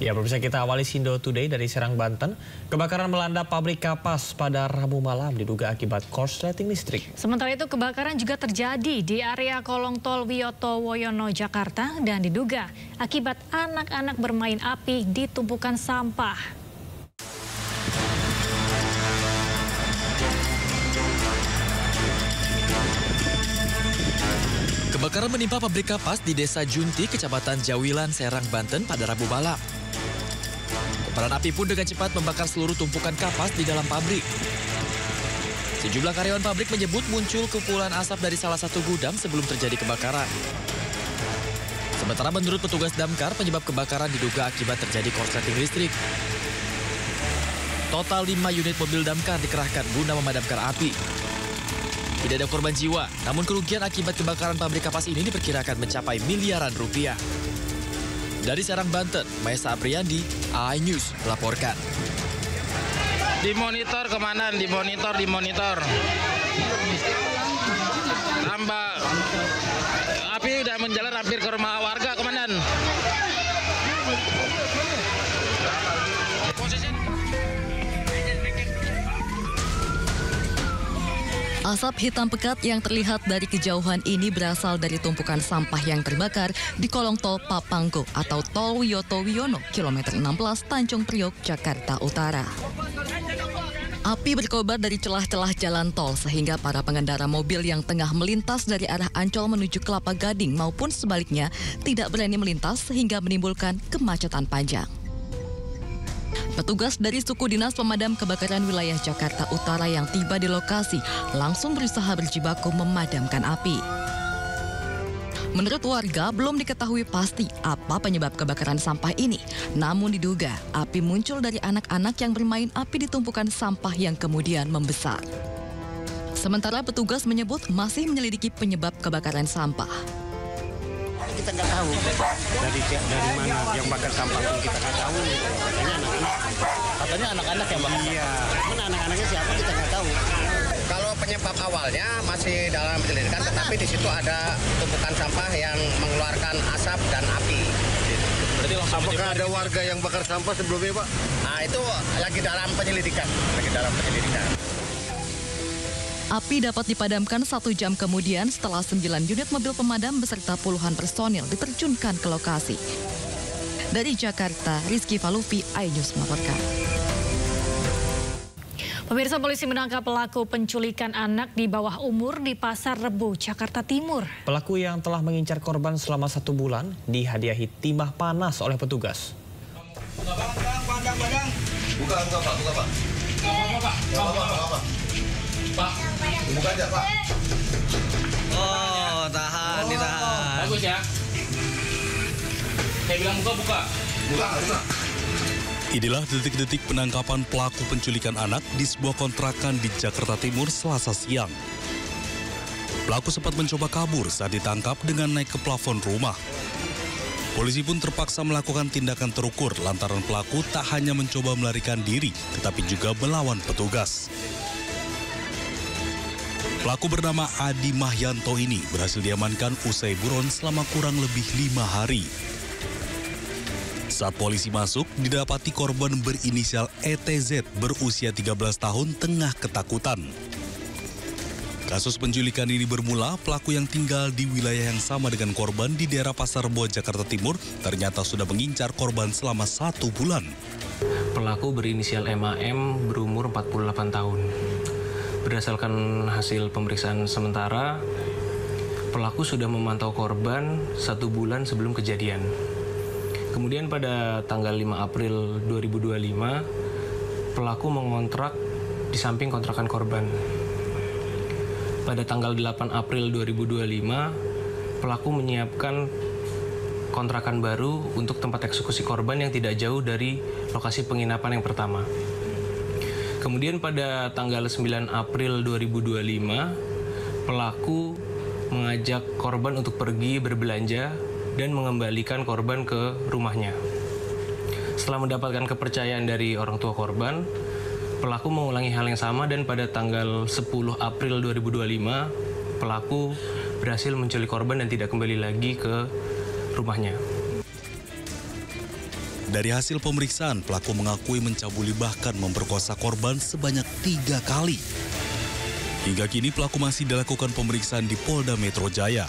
Ya, pemirsa, kita awali Sindo Today dari Serang, Banten. Kebakaran melanda pabrik kapas pada Rabu malam diduga akibat korsleting listrik. Sementara itu kebakaran juga terjadi di area kolong tol Wiyoto Woyono, Jakarta dan diduga akibat anak-anak bermain api di tumpukan sampah. Kebakaran menimpa pabrik kapas di Desa Junti, Kecamatan Jawilan, Serang, Banten pada Rabu malam. Kobaran api pun dengan cepat membakar seluruh tumpukan kapas di dalam pabrik. Sejumlah karyawan pabrik menyebut muncul kepulan asap dari salah satu gudang sebelum terjadi kebakaran. Sementara menurut petugas damkar, penyebab kebakaran diduga akibat terjadi korsleting listrik. Total 5 unit mobil damkar dikerahkan guna memadamkan api. Tidak ada korban jiwa, namun kerugian akibat kebakaran pabrik kapas ini diperkirakan mencapai miliaran rupiah. Dari Serang, Banten, Maesa Apriandi, iNews melaporkan. Dimonitor komandan, dimonitor. Tambah api udah menjalar hampir ke rumah warga, komandan. Asap hitam pekat yang terlihat dari kejauhan ini berasal dari tumpukan sampah yang terbakar di kolong tol Papanggo atau tol Wiyoto Wiono, kilometer 16 Tanjung Priok, Jakarta Utara. Api berkobar dari celah-celah jalan tol sehingga para pengendara mobil yang tengah melintas dari arah Ancol menuju Kelapa Gading maupun sebaliknya tidak berani melintas sehingga menimbulkan kemacetan panjang. Petugas dari suku dinas pemadam kebakaran wilayah Jakarta Utara yang tiba di lokasi langsung berusaha berjibaku memadamkan api. Menurut warga, belum diketahui pasti apa penyebab kebakaran sampah ini. Namun diduga api muncul dari anak-anak yang bermain api di tumpukan sampah yang kemudian membesar. Sementara petugas menyebut masih menyelidiki penyebab kebakaran sampah. Kita nggak tahu dari mana yang bakar sampah pun kita nggak tahu. Katanya anak-anak yang bakar. Iya. Mana anak-anaknya siapa kita nggak tahu. Kalau penyebab awalnya masih dalam penyelidikan, tetapi di situ ada tumpukan sampah yang mengeluarkan asap dan api. Berarti apakah ada warga yang bakar sampah sebelumnya, Pak? Nah, itu lagi dalam penyelidikan. Api dapat dipadamkan 1 jam kemudian setelah 9 unit mobil pemadam beserta puluhan personil diterjunkan ke lokasi. Dari Jakarta, Rizky Falufi, iNews melaporkan. Pemirsa, polisi menangkap pelaku penculikan anak di bawah umur di Pasar Rebo, Jakarta Timur. Pelaku yang telah mengincar korban selama 1 bulan dihadiahi timah panas oleh petugas. Buka, Pak. Pak, buka aja, Pak. Oh, ditahan. Bagus ya. Saya bilang buka. Buka. Inilah detik-detik penangkapan pelaku penculikan anak di sebuah kontrakan di Jakarta Timur Selasa siang. Pelaku sempat mencoba kabur saat ditangkap dengan naik ke plafon rumah. Polisi pun terpaksa melakukan tindakan terukur lantaran pelaku tak hanya mencoba melarikan diri, tetapi juga melawan petugas. Pelaku bernama Adi Mahyanto ini berhasil diamankan usai buron selama kurang lebih 5 hari. Saat polisi masuk, didapati korban berinisial ETZ berusia 13 tahun tengah ketakutan. Kasus penculikan ini bermula, pelaku yang tinggal di wilayah yang sama dengan korban di daerah Pasar Rebo, Jakarta Timur, ternyata sudah mengincar korban selama 1 bulan. Pelaku berinisial MAM berumur 48 tahun. Berdasarkan hasil pemeriksaan sementara, pelaku sudah memantau korban 1 bulan sebelum kejadian. Kemudian pada tanggal 5 April 2025, pelaku mengontrak di samping kontrakan korban. Pada tanggal 8 April 2025, pelaku menyiapkan kontrakan baru untuk tempat eksekusi korban yang tidak jauh dari lokasi penginapan yang pertama. Kemudian pada tanggal 9 April 2025, pelaku mengajak korban untuk pergi berbelanja dan mengembalikan korban ke rumahnya. Setelah mendapatkan kepercayaan dari orang tua korban, pelaku mengulangi hal yang sama dan pada tanggal 10 April 2025, pelaku berhasil menculik korban dan tidak kembali lagi ke rumahnya. Dari hasil pemeriksaan, pelaku mengakui mencabuli bahkan memperkosa korban sebanyak 3 kali. Hingga kini pelaku masih dilakukan pemeriksaan di Polda Metro Jaya.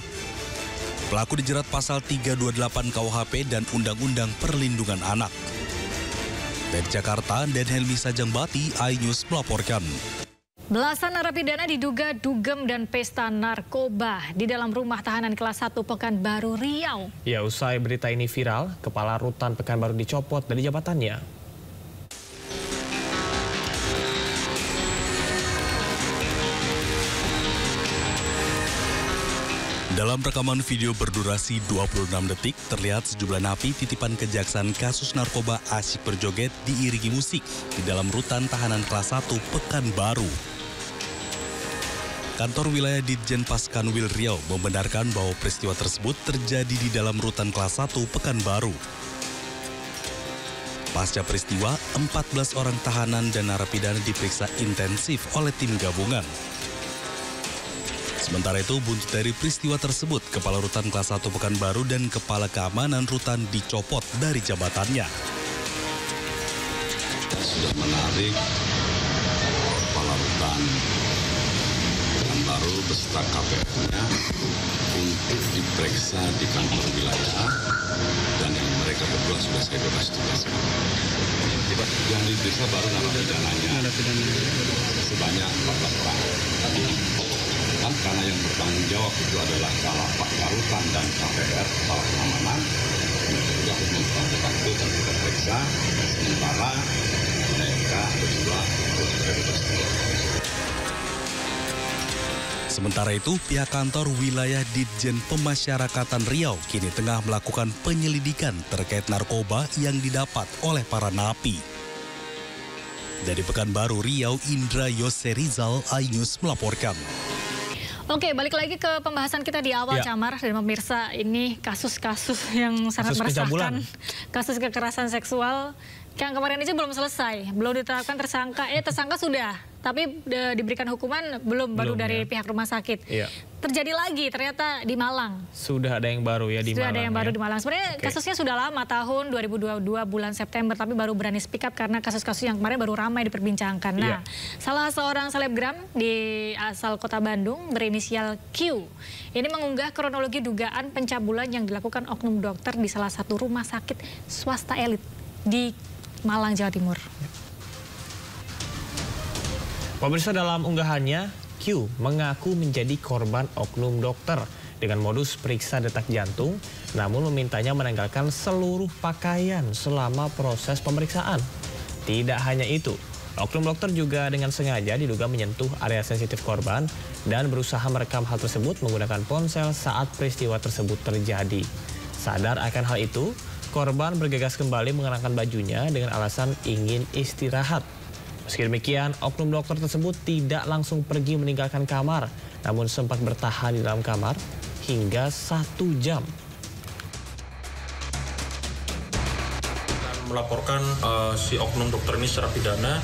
Pelaku dijerat pasal 328 KUHP dan Undang-Undang Perlindungan Anak. Dari Jakarta, Dan Helmi Sajangbati, iNews melaporkan. Belasan narapidana diduga dugem dan pesta narkoba di dalam rumah tahanan kelas 1 Pekanbaru, Riau. Ya, usai berita ini viral, Kepala Rutan Pekanbaru dicopot dari jabatannya. Dalam rekaman video berdurasi 26 detik, terlihat sejumlah napi titipan kejaksaan kasus narkoba asyik berjoget diiringi musik di dalam rutan tahanan kelas 1 Pekanbaru. Kantor wilayah Ditjen Paskanwil Riau membenarkan bahwa peristiwa tersebut terjadi di dalam rutan kelas 1 Pekanbaru. Pasca peristiwa, 14 orang tahanan dan narapidana diperiksa intensif oleh tim gabungan. Sementara itu, buntut dari peristiwa tersebut, Kepala Rutan kelas 1 Pekanbaru dan Kepala Keamanan Rutan dicopot dari jabatannya. Sudah menarik Kepala Rutan Pekanbaru beserta KPM-nya untuk diperiksa di kantor wilayah, dan yang mereka berdua sudah saya bebas tugaskan. Yang diperiksa baru narapidana sebanyak 14 orang. Kan karena yang bertanggung jawab itu adalah Pak Karutan dan KPR, Kepala Keamanan, juga harus memperhatikan itu dan kita periksa, sementara mereka berdua harus bebas. Sementara itu, pihak kantor wilayah Ditjen Pemasyarakatan Riau kini tengah melakukan penyelidikan terkait narkoba yang didapat oleh para napi. Dari Pekanbaru, Riau, Indra Yoserizal, iNews melaporkan. Oke, balik lagi ke pembahasan kita di awal, Camar dan pemirsa. Ini kasus-kasus yang sangat meresahkan, kasus kekerasan seksual yang kemarin aja belum selesai, belum ditetapkan tersangka. Tersangka sudah, tapi diberikan hukuman belum baru dari pihak rumah sakit. Terjadi lagi ternyata di Malang. Sudah ada yang baru ya di Malang. Sudah ada yang baru di Malang. Sebenarnya kasusnya sudah lama, tahun 2022 bulan September, tapi baru berani speak up karena kasus-kasus yang kemarin baru ramai diperbincangkan. Nah, salah seorang selebgram di asal Kota Bandung berinisial Q ini mengunggah kronologi dugaan pencabulan yang dilakukan oknum dokter di salah satu rumah sakit swasta elit di Malang, Jawa Timur. Pemirsa, dalam unggahannya, Q mengaku menjadi korban oknum dokter dengan modus periksa detak jantung, namun memintanya menanggalkan seluruh pakaian selama proses pemeriksaan. Tidak hanya itu, oknum dokter juga dengan sengaja diduga menyentuh area sensitif korban dan berusaha merekam hal tersebut menggunakan ponsel saat peristiwa tersebut terjadi. Sadar akan hal itu, korban bergegas kembali mengenakan bajunya dengan alasan ingin istirahat. Meski demikian, oknum dokter tersebut tidak langsung pergi meninggalkan kamar, namun sempat bertahan di dalam kamar hingga 1 jam. Dan melaporkan si oknum dokter ini secara pidana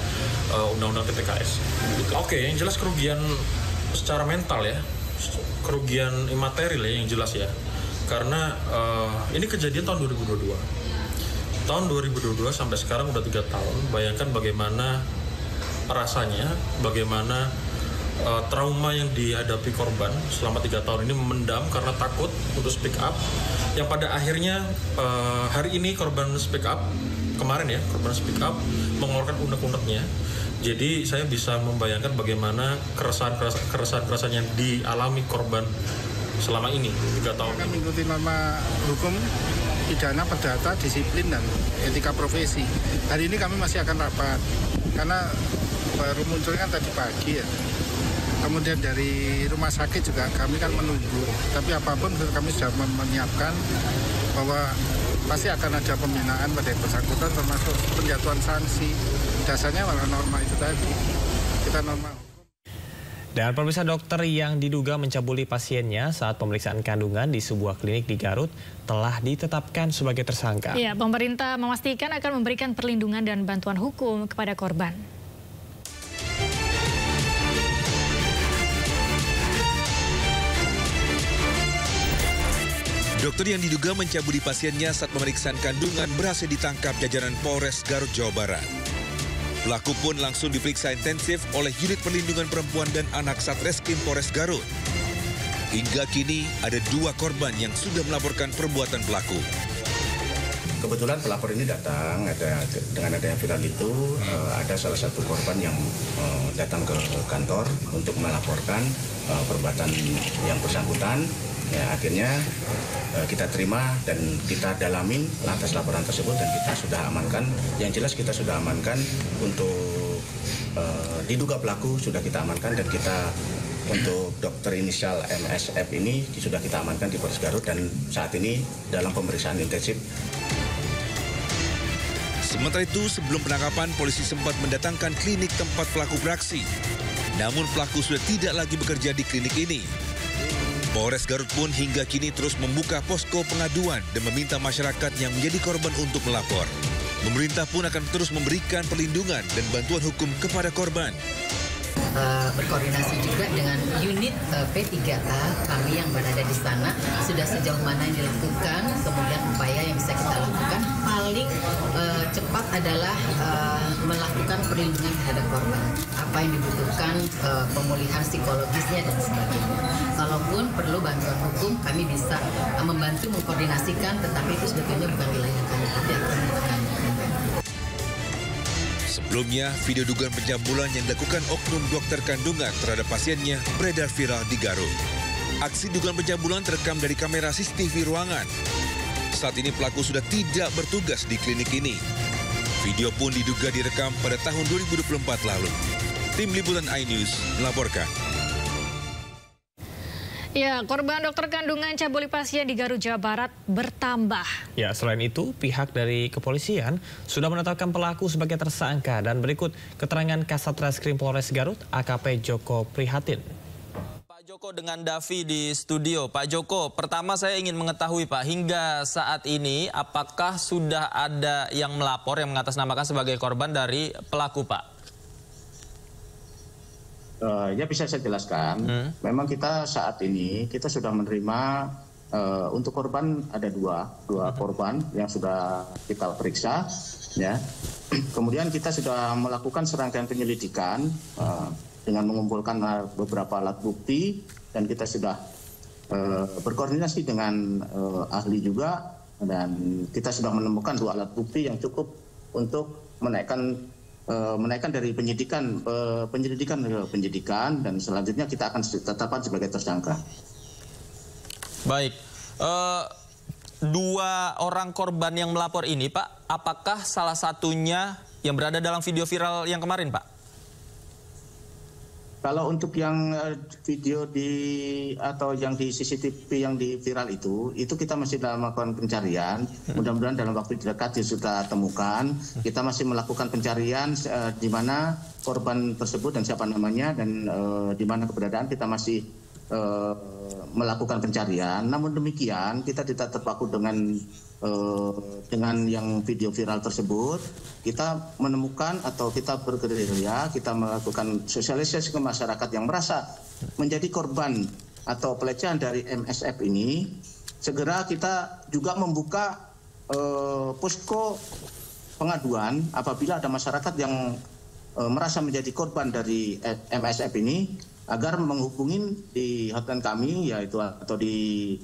Undang-Undang TPKS. Oke, yang jelas kerugian secara mental ya, kerugian imaterial ya yang jelas ya. Karena ini kejadian tahun 2022. Tahun 2022 sampai sekarang udah 3 tahun. Bayangkan bagaimana rasanya, bagaimana trauma yang dihadapi korban selama 3 tahun ini memendam karena takut untuk speak up. Yang pada akhirnya hari ini korban speak up, kemarin ya korban speak up mengeluarkan unek-uneknya. Jadi saya bisa membayangkan bagaimana keresahan yang dialami korban selama ini 3 tahun. Kami mengikuti norma hukum pidana, perdata, disiplin, dan etika profesi. Hari ini kami masih akan rapat karena baru munculnya tadi pagi ya. Kemudian dari rumah sakit juga kami kan menunggu. Tapi apapun kami sudah menyiapkan bahwa pasti akan ada pembinaan pada yang bersangkutan termasuk penjatuhan sanksi. Dasarnya malah norma itu tadi. Kita normal. Dan pemirsa, dokter yang diduga mencabuli pasiennya saat pemeriksaan kandungan di sebuah klinik di Garut telah ditetapkan sebagai tersangka. Ya, pemerintah memastikan akan memberikan perlindungan dan bantuan hukum kepada korban. Dokter yang diduga mencabuli pasiennya saat pemeriksaan kandungan berhasil ditangkap jajaran Polres Garut, Jawa Barat. Pelaku pun langsung diperiksa intensif oleh Unit Perlindungan Perempuan dan Anak Satreskrim Polres Garut. Hingga kini ada 2 korban yang sudah melaporkan perbuatan pelaku. Kebetulan pelapor ini datang, dengan adanya viral itu, ada salah satu korban yang datang ke kantor untuk melaporkan perbuatan yang bersangkutan. Ya, akhirnya kita terima dan kita dalamin atas laporan tersebut dan kita sudah amankan. Yang jelas kita sudah amankan untuk diduga pelaku sudah kita amankan dan kita untuk dokter inisial MSF ini sudah kita amankan di Polres Garut dan saat ini dalam pemeriksaan intensif. Sementara itu, sebelum penangkapan, polisi sempat mendatangkan klinik tempat pelaku beraksi. Namun pelaku sudah tidak lagi bekerja di klinik ini. Polres Garut pun hingga kini terus membuka posko pengaduan dan meminta masyarakat yang menjadi korban untuk melapor. Pemerintah pun akan terus memberikan perlindungan dan bantuan hukum kepada korban. Berkoordinasi juga dengan unit P3A kami yang berada di sana sudah sejauh mana yang dilakukan, kemudian upaya yang bisa kita lakukan paling cepat adalah melakukan perlindungan terhadap korban, apa yang dibutuhkan, pemulihan psikologisnya dan sebagainya. Kalaupun perlu bantuan hukum kami bisa membantu mengkoordinasikan, tetapi itu sebetulnya bukan wilayah kami, tapi akan melakukan. Sebelumnya, video dugaan pencabulan yang dilakukan oknum dokter kandungan terhadap pasiennya beredar viral di Garut. Aksi dugaan pencabulan terekam dari kamera CCTV ruangan. Saat ini pelaku sudah tidak bertugas di klinik ini. Video pun diduga direkam pada tahun 2024 lalu. Tim Liputan iNews melaporkan. Ya, korban dokter kandungan cabuli pasien di Garut, Jawa Barat bertambah. Ya, selain itu, pihak dari kepolisian sudah menetapkan pelaku sebagai tersangka dan berikut keterangan Kasat Reskrim Polres Garut, AKP Joko Prihatin. Pak Joko dengan Davi di studio. Pak Joko, pertama saya ingin mengetahui Pak, hingga saat ini apakah sudah ada yang melapor yang mengatasnamakan sebagai korban dari pelaku Pak? Ya bisa saya jelaskan. Memang kita saat ini kita sudah menerima untuk korban ada dua korban yang sudah kita periksa, ya. Kemudian kita sudah melakukan serangkaian penyelidikan dengan mengumpulkan beberapa alat bukti dan kita sudah berkoordinasi dengan ahli juga dan kita sudah menemukan 2 alat bukti yang cukup untuk menaikkan dari penyelidikan dan selanjutnya kita akan tetapkan sebagai tersangka. Baik, 2 orang korban yang melapor ini Pak, apakah salah satunya yang berada dalam video viral yang kemarin Pak? Kalau untuk yang video atau yang di CCTV yang di viral itu kita masih dalam melakukan pencarian. Mudah-mudahan dalam waktu dekat sudah temukan. Kita masih melakukan pencarian di mana korban tersebut dan siapa namanya dan di mana keberadaan kita masih melakukan pencarian. Namun demikian kita tidak terpaku dengan yang video viral tersebut. Kita menemukan atau kita bergerilya, kita melakukan sosialisasi ke masyarakat yang merasa menjadi korban atau pelecehan dari MSF ini. Segera kita juga membuka posko pengaduan apabila ada masyarakat yang merasa menjadi korban dari MSF ini agar menghubungi di hotline kami yaitu atau di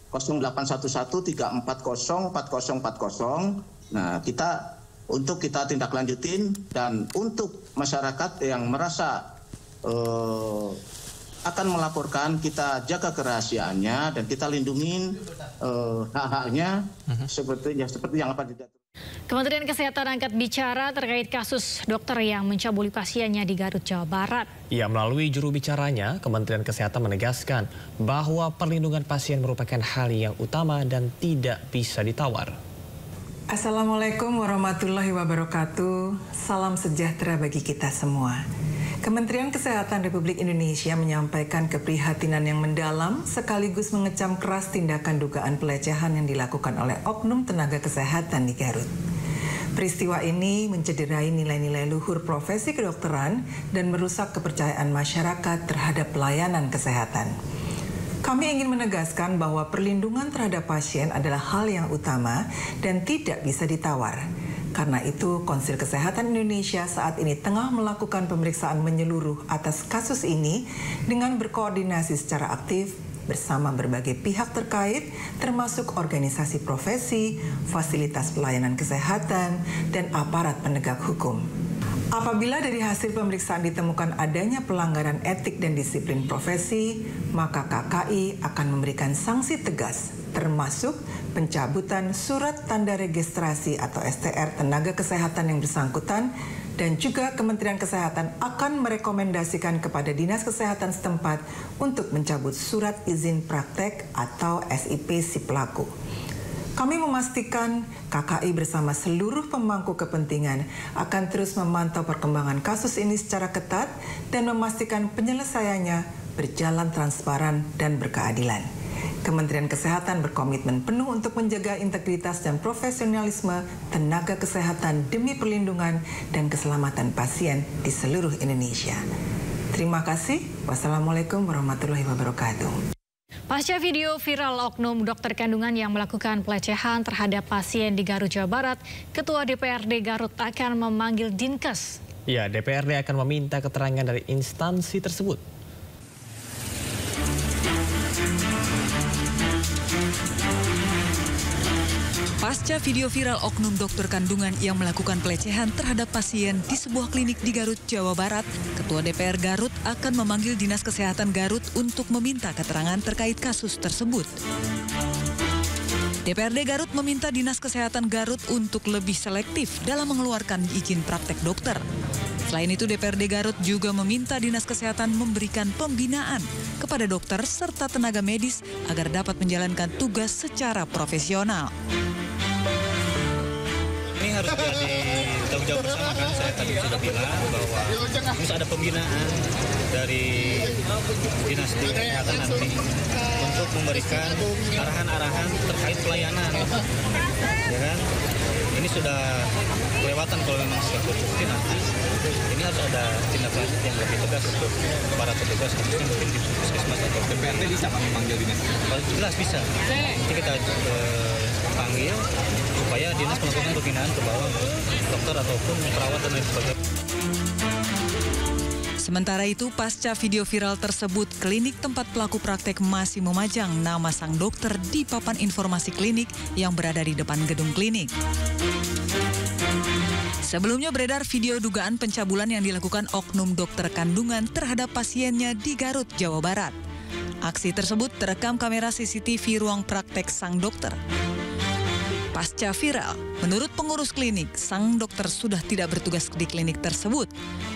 0811-340-4040. Nah, kita tindak lanjutin dan untuk masyarakat yang merasa akan melaporkan, kita jaga kerahasiaannya dan kita lindungin hak-haknya seperti yang apa tidak. Kementerian Kesehatan angkat bicara terkait kasus dokter yang mencabuli pasiennya di Garut, Jawa Barat. Ya, melalui juru bicaranya, Kementerian Kesehatan menegaskan bahwa perlindungan pasien merupakan hal yang utama dan tidak bisa ditawar. Assalamualaikum warahmatullahi wabarakatuh. Salam sejahtera bagi kita semua. Kementerian Kesehatan Republik Indonesia menyampaikan keprihatinan yang mendalam sekaligus mengecam keras tindakan dugaan pelecehan yang dilakukan oleh oknum tenaga kesehatan di Garut. Peristiwa ini mencederai nilai-nilai luhur profesi kedokteran dan merusak kepercayaan masyarakat terhadap pelayanan kesehatan. Kami ingin menegaskan bahwa perlindungan terhadap pasien adalah hal yang utama dan tidak bisa ditawar. Karena itu, Konsil Kesehatan Indonesia saat ini tengah melakukan pemeriksaan menyeluruh atas kasus ini dengan berkoordinasi secara aktif bersama berbagai pihak terkait, termasuk organisasi profesi, fasilitas pelayanan kesehatan, dan aparat penegak hukum. Apabila dari hasil pemeriksaan ditemukan adanya pelanggaran etik dan disiplin profesi, maka KKI akan memberikan sanksi tegas, termasuk pencabutan surat tanda registrasi atau STR tenaga kesehatan yang bersangkutan, dan juga Kementerian Kesehatan akan merekomendasikan kepada Dinas Kesehatan setempat untuk mencabut surat izin praktek atau SIP si pelaku. Kami memastikan KKI bersama seluruh pemangku kepentingan akan terus memantau perkembangan kasus ini secara ketat dan memastikan penyelesaiannya berjalan transparan dan berkeadilan. Kementerian Kesehatan berkomitmen penuh untuk menjaga integritas dan profesionalisme tenaga kesehatan demi perlindungan dan keselamatan pasien di seluruh Indonesia. Terima kasih. Wassalamualaikum warahmatullahi wabarakatuh. Pasca video viral oknum dokter kandungan yang melakukan pelecehan terhadap pasien di Garut, Jawa Barat, Ketua DPRD Garut akan memanggil Dinkes. Ya, DPRD akan meminta keterangan dari instansi tersebut. Pasca video viral oknum dokter kandungan yang melakukan pelecehan terhadap pasien di sebuah klinik di Garut, Jawa Barat, Ketua DPR Garut akan memanggil Dinas Kesehatan Garut untuk meminta keterangan terkait kasus tersebut. DPRD Garut meminta Dinas Kesehatan Garut untuk lebih selektif dalam mengeluarkan izin praktek dokter. Selain itu, DPRD Garut juga meminta Dinas Kesehatan memberikan pembinaan kepada dokter serta tenaga medis agar dapat menjalankan tugas secara profesional. Ini harus jadi tanggung jawab bersama kan, saya tadi sudah bilang bahwa harus ada pembinaan dari Dinas Kesehatan nanti untuk memberikan arahan-arahan terkait pelayanan, ya kan? Ini sudah kelewatan kalau memang sudah terbukti nanti. Ini harus ada tindak lanjut yang lebih tegas untuk para petugas, khususnya mungkin di puskesmas atau DPRD bisa memanggil dinas. Jelas bisa. Nanti kita panggil supaya dinas melakukan pembinaan ke bawah dokter ataupun perawat dan lain sebagainya. Sementara itu, pasca video viral tersebut, klinik tempat pelaku praktek masih memajang nama sang dokter di papan informasi klinik yang berada di depan gedung klinik. Sebelumnya beredar video dugaan pencabulan yang dilakukan oknum dokter kandungan terhadap pasiennya di Garut, Jawa Barat. Aksi tersebut terekam kamera CCTV ruang praktek sang dokter. Pasca viral, menurut pengurus klinik, sang dokter sudah tidak bertugas di klinik tersebut.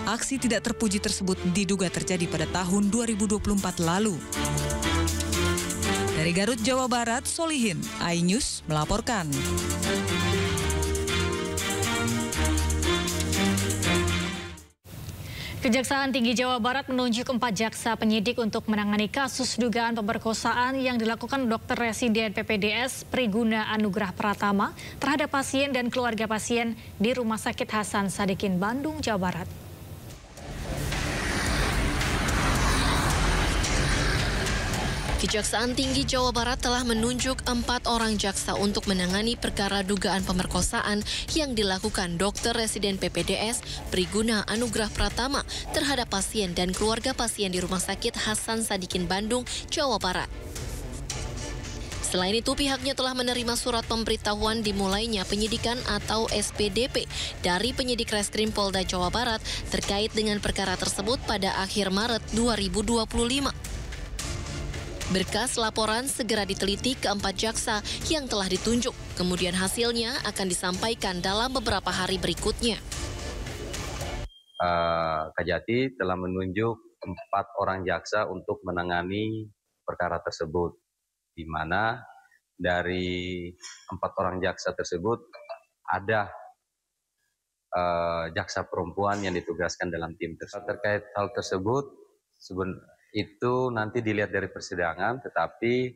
Aksi tidak terpuji tersebut diduga terjadi pada tahun 2024 lalu. Dari Garut, Jawa Barat, Solihin, iNews melaporkan. Kejaksaan Tinggi Jawa Barat menunjuk 4 jaksa penyidik untuk menangani kasus dugaan pemerkosaan yang dilakukan Dokter Residen PPDS Priguna Anugrah Pratama terhadap pasien dan keluarga pasien di Rumah Sakit Hasan Sadikin, Bandung, Jawa Barat. Kejaksaan Tinggi Jawa Barat telah menunjuk 4 orang jaksa untuk menangani perkara dugaan pemerkosaan yang dilakukan Dokter Residen PPDS Priguna Anugrah Pratama terhadap pasien dan keluarga pasien di Rumah Sakit Hasan Sadikin, Bandung, Jawa Barat. Selain itu, pihaknya telah menerima surat pemberitahuan dimulainya penyidikan atau SPDP dari penyidik Reskrim Polda Jawa Barat terkait dengan perkara tersebut pada akhir Maret 2025. Berkas laporan segera diteliti ke 4 jaksa yang telah ditunjuk. Kemudian hasilnya akan disampaikan dalam beberapa hari berikutnya. Kajati telah menunjuk 4 orang jaksa untuk menangani perkara tersebut, di mana dari 4 orang jaksa tersebut ada jaksa perempuan yang ditugaskan dalam tim tersebut. Terkait hal tersebut, itu nanti dilihat dari persidangan, tetapi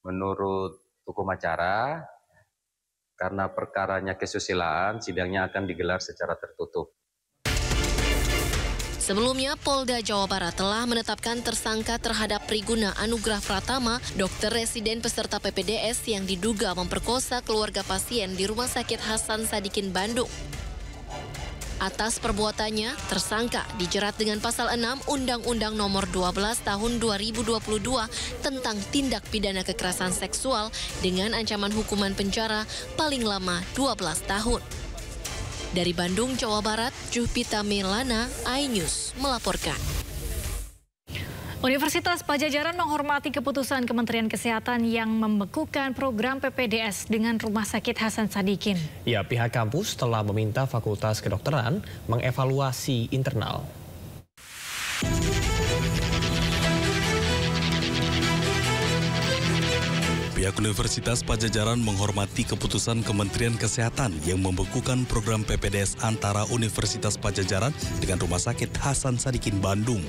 menurut hukum acara, karena perkaranya kesusilaan, sidangnya akan digelar secara tertutup. Sebelumnya, Polda Jawa Barat telah menetapkan tersangka terhadap Priguna Anugrah Pratama, dokter residen peserta PPDS yang diduga memperkosa keluarga pasien di Rumah Sakit Hasan Sadikin, Bandung. Atas perbuatannya, tersangka dijerat dengan pasal 6 Undang-Undang Nomor 12 Tahun 2022 tentang tindak pidana kekerasan seksual dengan ancaman hukuman penjara paling lama 12 tahun. Dari Bandung, Jawa Barat, Juhpita Melana, iNews melaporkan. Universitas Padjadjaran menghormati keputusan Kementerian Kesehatan yang membekukan program PPDS dengan Rumah Sakit Hasan Sadikin. Ya, pihak kampus telah meminta Fakultas Kedokteran mengevaluasi internal. Pihak Universitas Padjadjaran menghormati keputusan Kementerian Kesehatan yang membekukan program PPDS antara Universitas Padjadjaran dengan Rumah Sakit Hasan Sadikin, Bandung.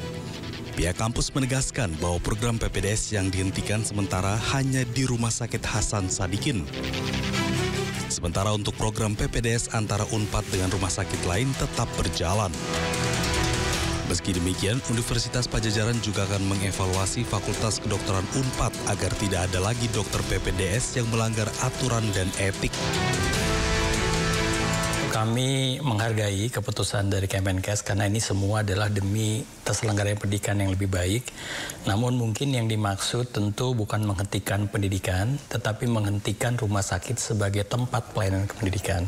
Pihak kampus menegaskan bahwa program PPDS yang dihentikan sementara hanya di Rumah Sakit Hasan Sadikin. Sementara untuk program PPDS antara Unpad dengan rumah sakit lain tetap berjalan. Meski demikian, Universitas Padjadjaran juga akan mengevaluasi Fakultas Kedokteran Unpad agar tidak ada lagi dokter PPDS yang melanggar aturan dan etik. Kami menghargai keputusan dari Kemenkes karena ini semua adalah demi terselenggaranya pendidikan yang lebih baik. Namun mungkin yang dimaksud tentu bukan menghentikan pendidikan, tetapi menghentikan rumah sakit sebagai tempat pelayanan pendidikan.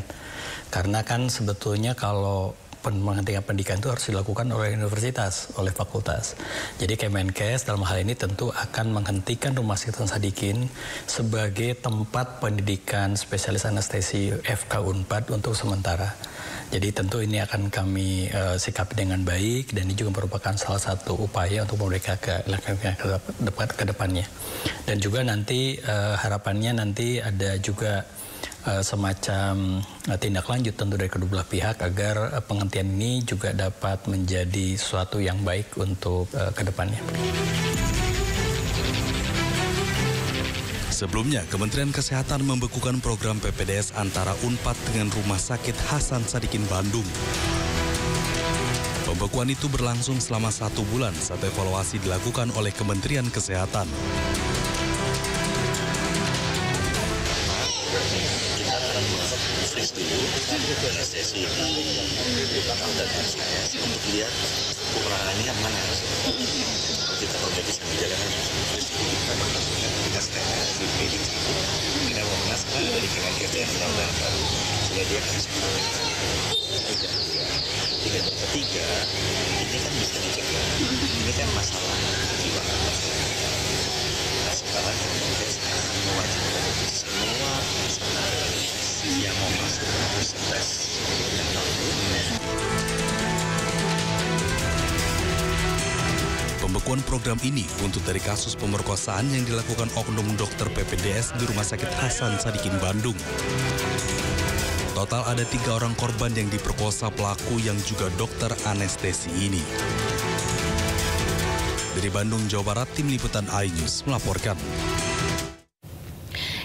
Karena kan sebetulnya kalau menghentikan pendidikan itu harus dilakukan oleh universitas, oleh fakultas. Jadi Kemenkes dalam hal ini tentu akan menghentikan Rumah Sakit Hasan Sadikin sebagai tempat pendidikan spesialis anestesi FK Unpad untuk sementara. Jadi tentu ini akan kami sikapi dengan baik dan ini juga merupakan salah satu upaya untuk mereka ke depannya. Dan juga nanti harapannya nanti ada juga semacam tindak lanjut tentu dari kedua belah pihak agar penghentian ini juga dapat menjadi sesuatu yang baik untuk kedepannya. Sebelumnya, Kementerian Kesehatan membekukan program PPDS antara Unpad dengan Rumah Sakit Hasan Sadikin, Bandung. Pembekuan itu berlangsung selama 1 bulan saat evaluasi dilakukan oleh Kementerian Kesehatan. Anestesi di fakultas untuk lihat penanganannya mana kita perbaiki sambil jalan kita mau mengasah dari Kemenkes yang sudah dia ketiga ini kan bisa dicegah, ini kan masalah kejiwaan. Nah sekarang Kemenkes mewajibkan semua yang mau masuk harus tes. Pembekuan program ini buntut dari kasus pemerkosaan yang dilakukan oknum dokter PPDS di Rumah Sakit Hasan Sadikin, Bandung. Total ada 3 orang korban yang diperkosa pelaku yang juga dokter anestesi ini. Dari Bandung, Jawa Barat, Tim Liputan iNews melaporkan.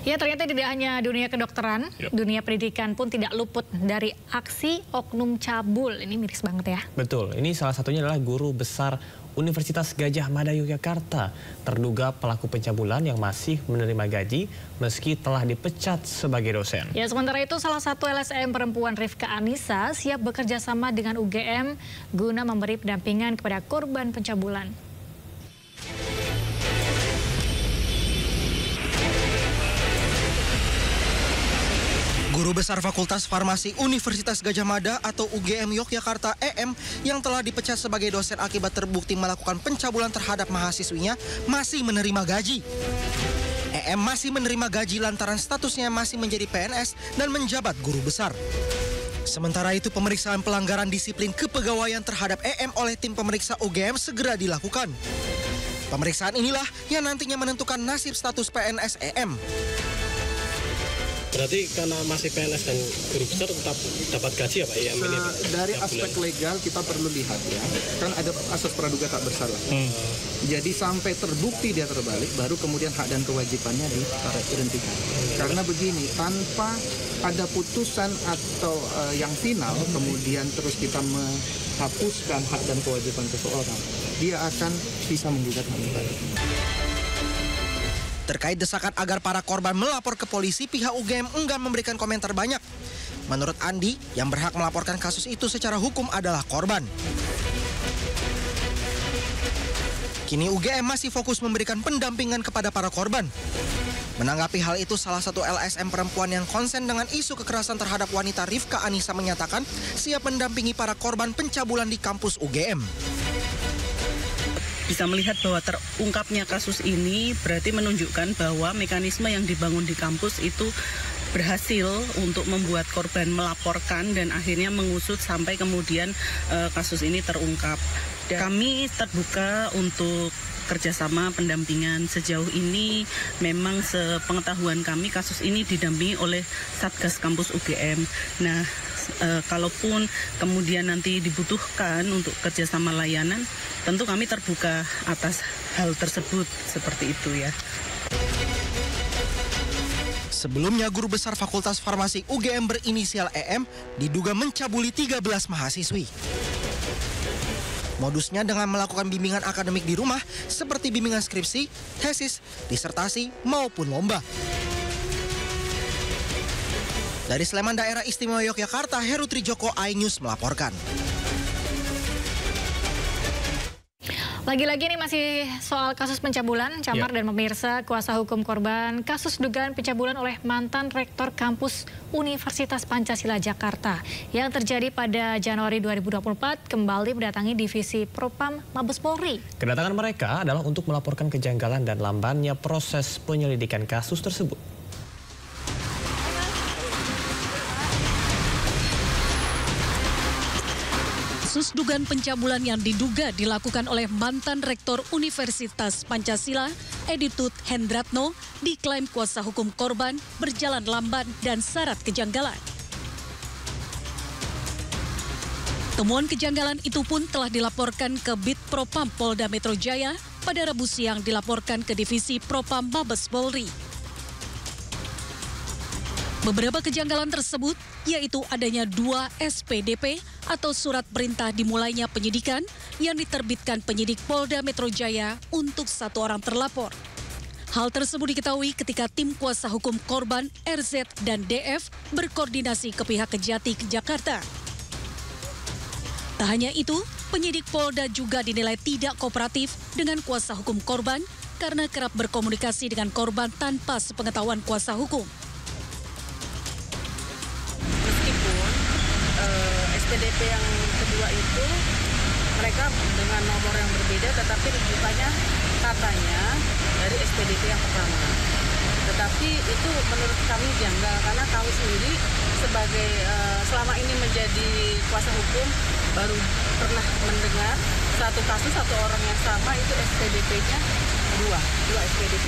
Ya, ternyata tidak hanya dunia kedokteran, dunia pendidikan pun tidak luput dari aksi oknum cabul. Ini miris banget ya. Betul, ini salah satunya adalah guru besar Universitas Gadjah Mada Yogyakarta. Terduga pelaku pencabulan yang masih menerima gaji meski telah dipecat sebagai dosen. Ya, sementara itu salah satu LSM perempuan Rifka Anissa siap bekerja sama dengan UGM guna memberi pendampingan kepada korban pencabulan. Guru Besar Fakultas Farmasi Universitas Gadjah Mada atau UGM Yogyakarta EM yang telah dipecat sebagai dosen akibat terbukti melakukan pencabulan terhadap mahasiswinya masih menerima gaji. EM masih menerima gaji lantaran statusnya masih menjadi PNS dan menjabat guru besar. Sementara itu pemeriksaan pelanggaran disiplin kepegawaian terhadap EM oleh tim pemeriksa UGM segera dilakukan. Pemeriksaan inilah yang nantinya menentukan nasib status PNS EM. Berarti karena masih PNS dan guru besar tetap dapat gaji ya Pak? Ya, dari aspek legal kita perlu lihat ya, kan ada asas praduga tak bersalah. Jadi sampai terbukti dia terbalik, baru kemudian hak dan kewajibannya dihentikan. Karena begini, tanpa ada putusan atau yang final, kemudian terus kita menghapuskan hak dan kewajiban seseorang, dia akan bisa menggugat kembali. Terkait desakan agar para korban melapor ke polisi, pihak UGM enggan memberikan komentar banyak. Menurut Andi, yang berhak melaporkan kasus itu secara hukum adalah korban. Kini UGM masih fokus memberikan pendampingan kepada para korban. Menanggapi hal itu, salah satu LSM perempuan yang konsen dengan isu kekerasan terhadap wanita, Rifka Anissa, menyatakan siap mendampingi para korban pencabulan di kampus UGM. Bisa melihat bahwa terungkapnya kasus ini berarti menunjukkan bahwa mekanisme yang dibangun di kampus itu berhasil untuk membuat korban melaporkan dan akhirnya mengusut sampai kemudian kasus ini terungkap. Dan kami terbuka untuk kerjasama pendampingan. Sejauh ini memang sepengetahuan kami kasus ini didampingi oleh Satgas Kampus UGM. Nah, kalaupun kemudian nanti dibutuhkan untuk kerjasama layanan, tentu kami terbuka atas hal tersebut, seperti itu ya. Sebelumnya, Guru Besar Fakultas Farmasi UGM berinisial EM diduga mencabuli 13 mahasiswi. Modusnya dengan melakukan bimbingan akademik di rumah seperti bimbingan skripsi, tesis, disertasi, maupun lomba. Dari Sleman, Daerah Istimewa Yogyakarta, Heru Trijoko, iNews melaporkan. Lagi-lagi ini masih soal kasus pencabulan, Camar dan pemirsa, kuasa hukum korban kasus dugaan pencabulan oleh mantan rektor kampus Universitas Pancasila Jakarta yang terjadi pada Januari 2024 kembali mendatangi divisi Propam Mabes Polri. Kedatangan mereka adalah untuk melaporkan kejanggalan dan lambannya proses penyelidikan kasus tersebut. Kasus dugaan pencabulan yang diduga dilakukan oleh mantan rektor Universitas Pancasila, Edi Tut Hendratno, diklaim kuasa hukum korban berjalan lamban dan syarat kejanggalan. Temuan kejanggalan itu pun telah dilaporkan ke Bid Propam Polda Metro Jaya pada Rabu siang, dilaporkan ke Divisi Propam Mabes Polri. Beberapa kejanggalan tersebut yaitu adanya 2 SPDP atau surat perintah dimulainya penyidikan yang diterbitkan penyidik Polda Metro Jaya untuk 1 orang terlapor. Hal tersebut diketahui ketika tim kuasa hukum korban RZ dan DF berkoordinasi ke pihak Kejati ke Jakarta. Tak hanya itu, penyidik Polda juga dinilai tidak kooperatif dengan kuasa hukum korban karena kerap berkomunikasi dengan korban tanpa sepengetahuan kuasa hukum. SPDP yang kedua itu mereka dengan nomor yang berbeda, tetapi rujukannya katanya dari SPDP yang pertama. Tetapi itu menurut kami janggal karena kami sendiri sebagai selama ini menjadi kuasa hukum baru pernah mendengar satu kasus satu orang yang sama itu SPDP-nya dua SPDP.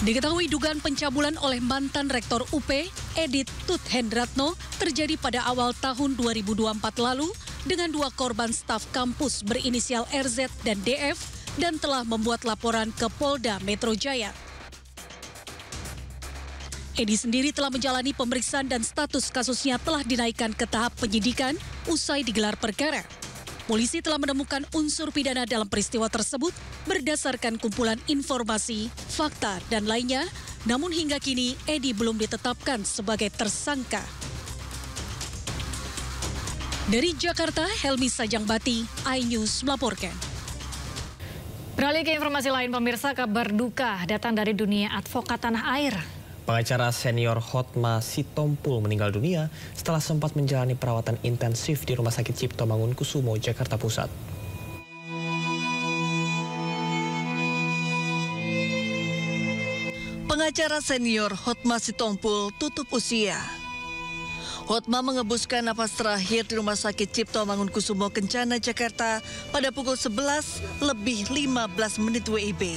Diketahui dugaan pencabulan oleh mantan rektor UP, Edi Tut Hendratno, terjadi pada awal tahun 2024 lalu dengan 2 korban staf kampus berinisial RZ dan DF dan telah membuat laporan ke Polda Metro Jaya. Edi sendiri telah menjalani pemeriksaan dan status kasusnya telah dinaikkan ke tahap penyidikan usai digelar perkara. Polisi telah menemukan unsur pidana dalam peristiwa tersebut berdasarkan kumpulan informasi, fakta, dan lainnya. Namun hingga kini, Edi belum ditetapkan sebagai tersangka. Dari Jakarta, Helmi Sajangbati, iNews melaporkan. Beralih ke informasi lain, pemirsa, kabar duka datang dari dunia advokat tanah air. Pengacara senior Hotma Sitompul meninggal dunia setelah sempat menjalani perawatan intensif di Rumah Sakit Cipto Mangunkusumo, Jakarta Pusat. Pengacara senior Hotma Sitompul tutup usia. Hotma mengembuskan napas terakhir di Rumah Sakit Cipto Mangunkusumo, Kencana, Jakarta pada pukul 11:15 WIB.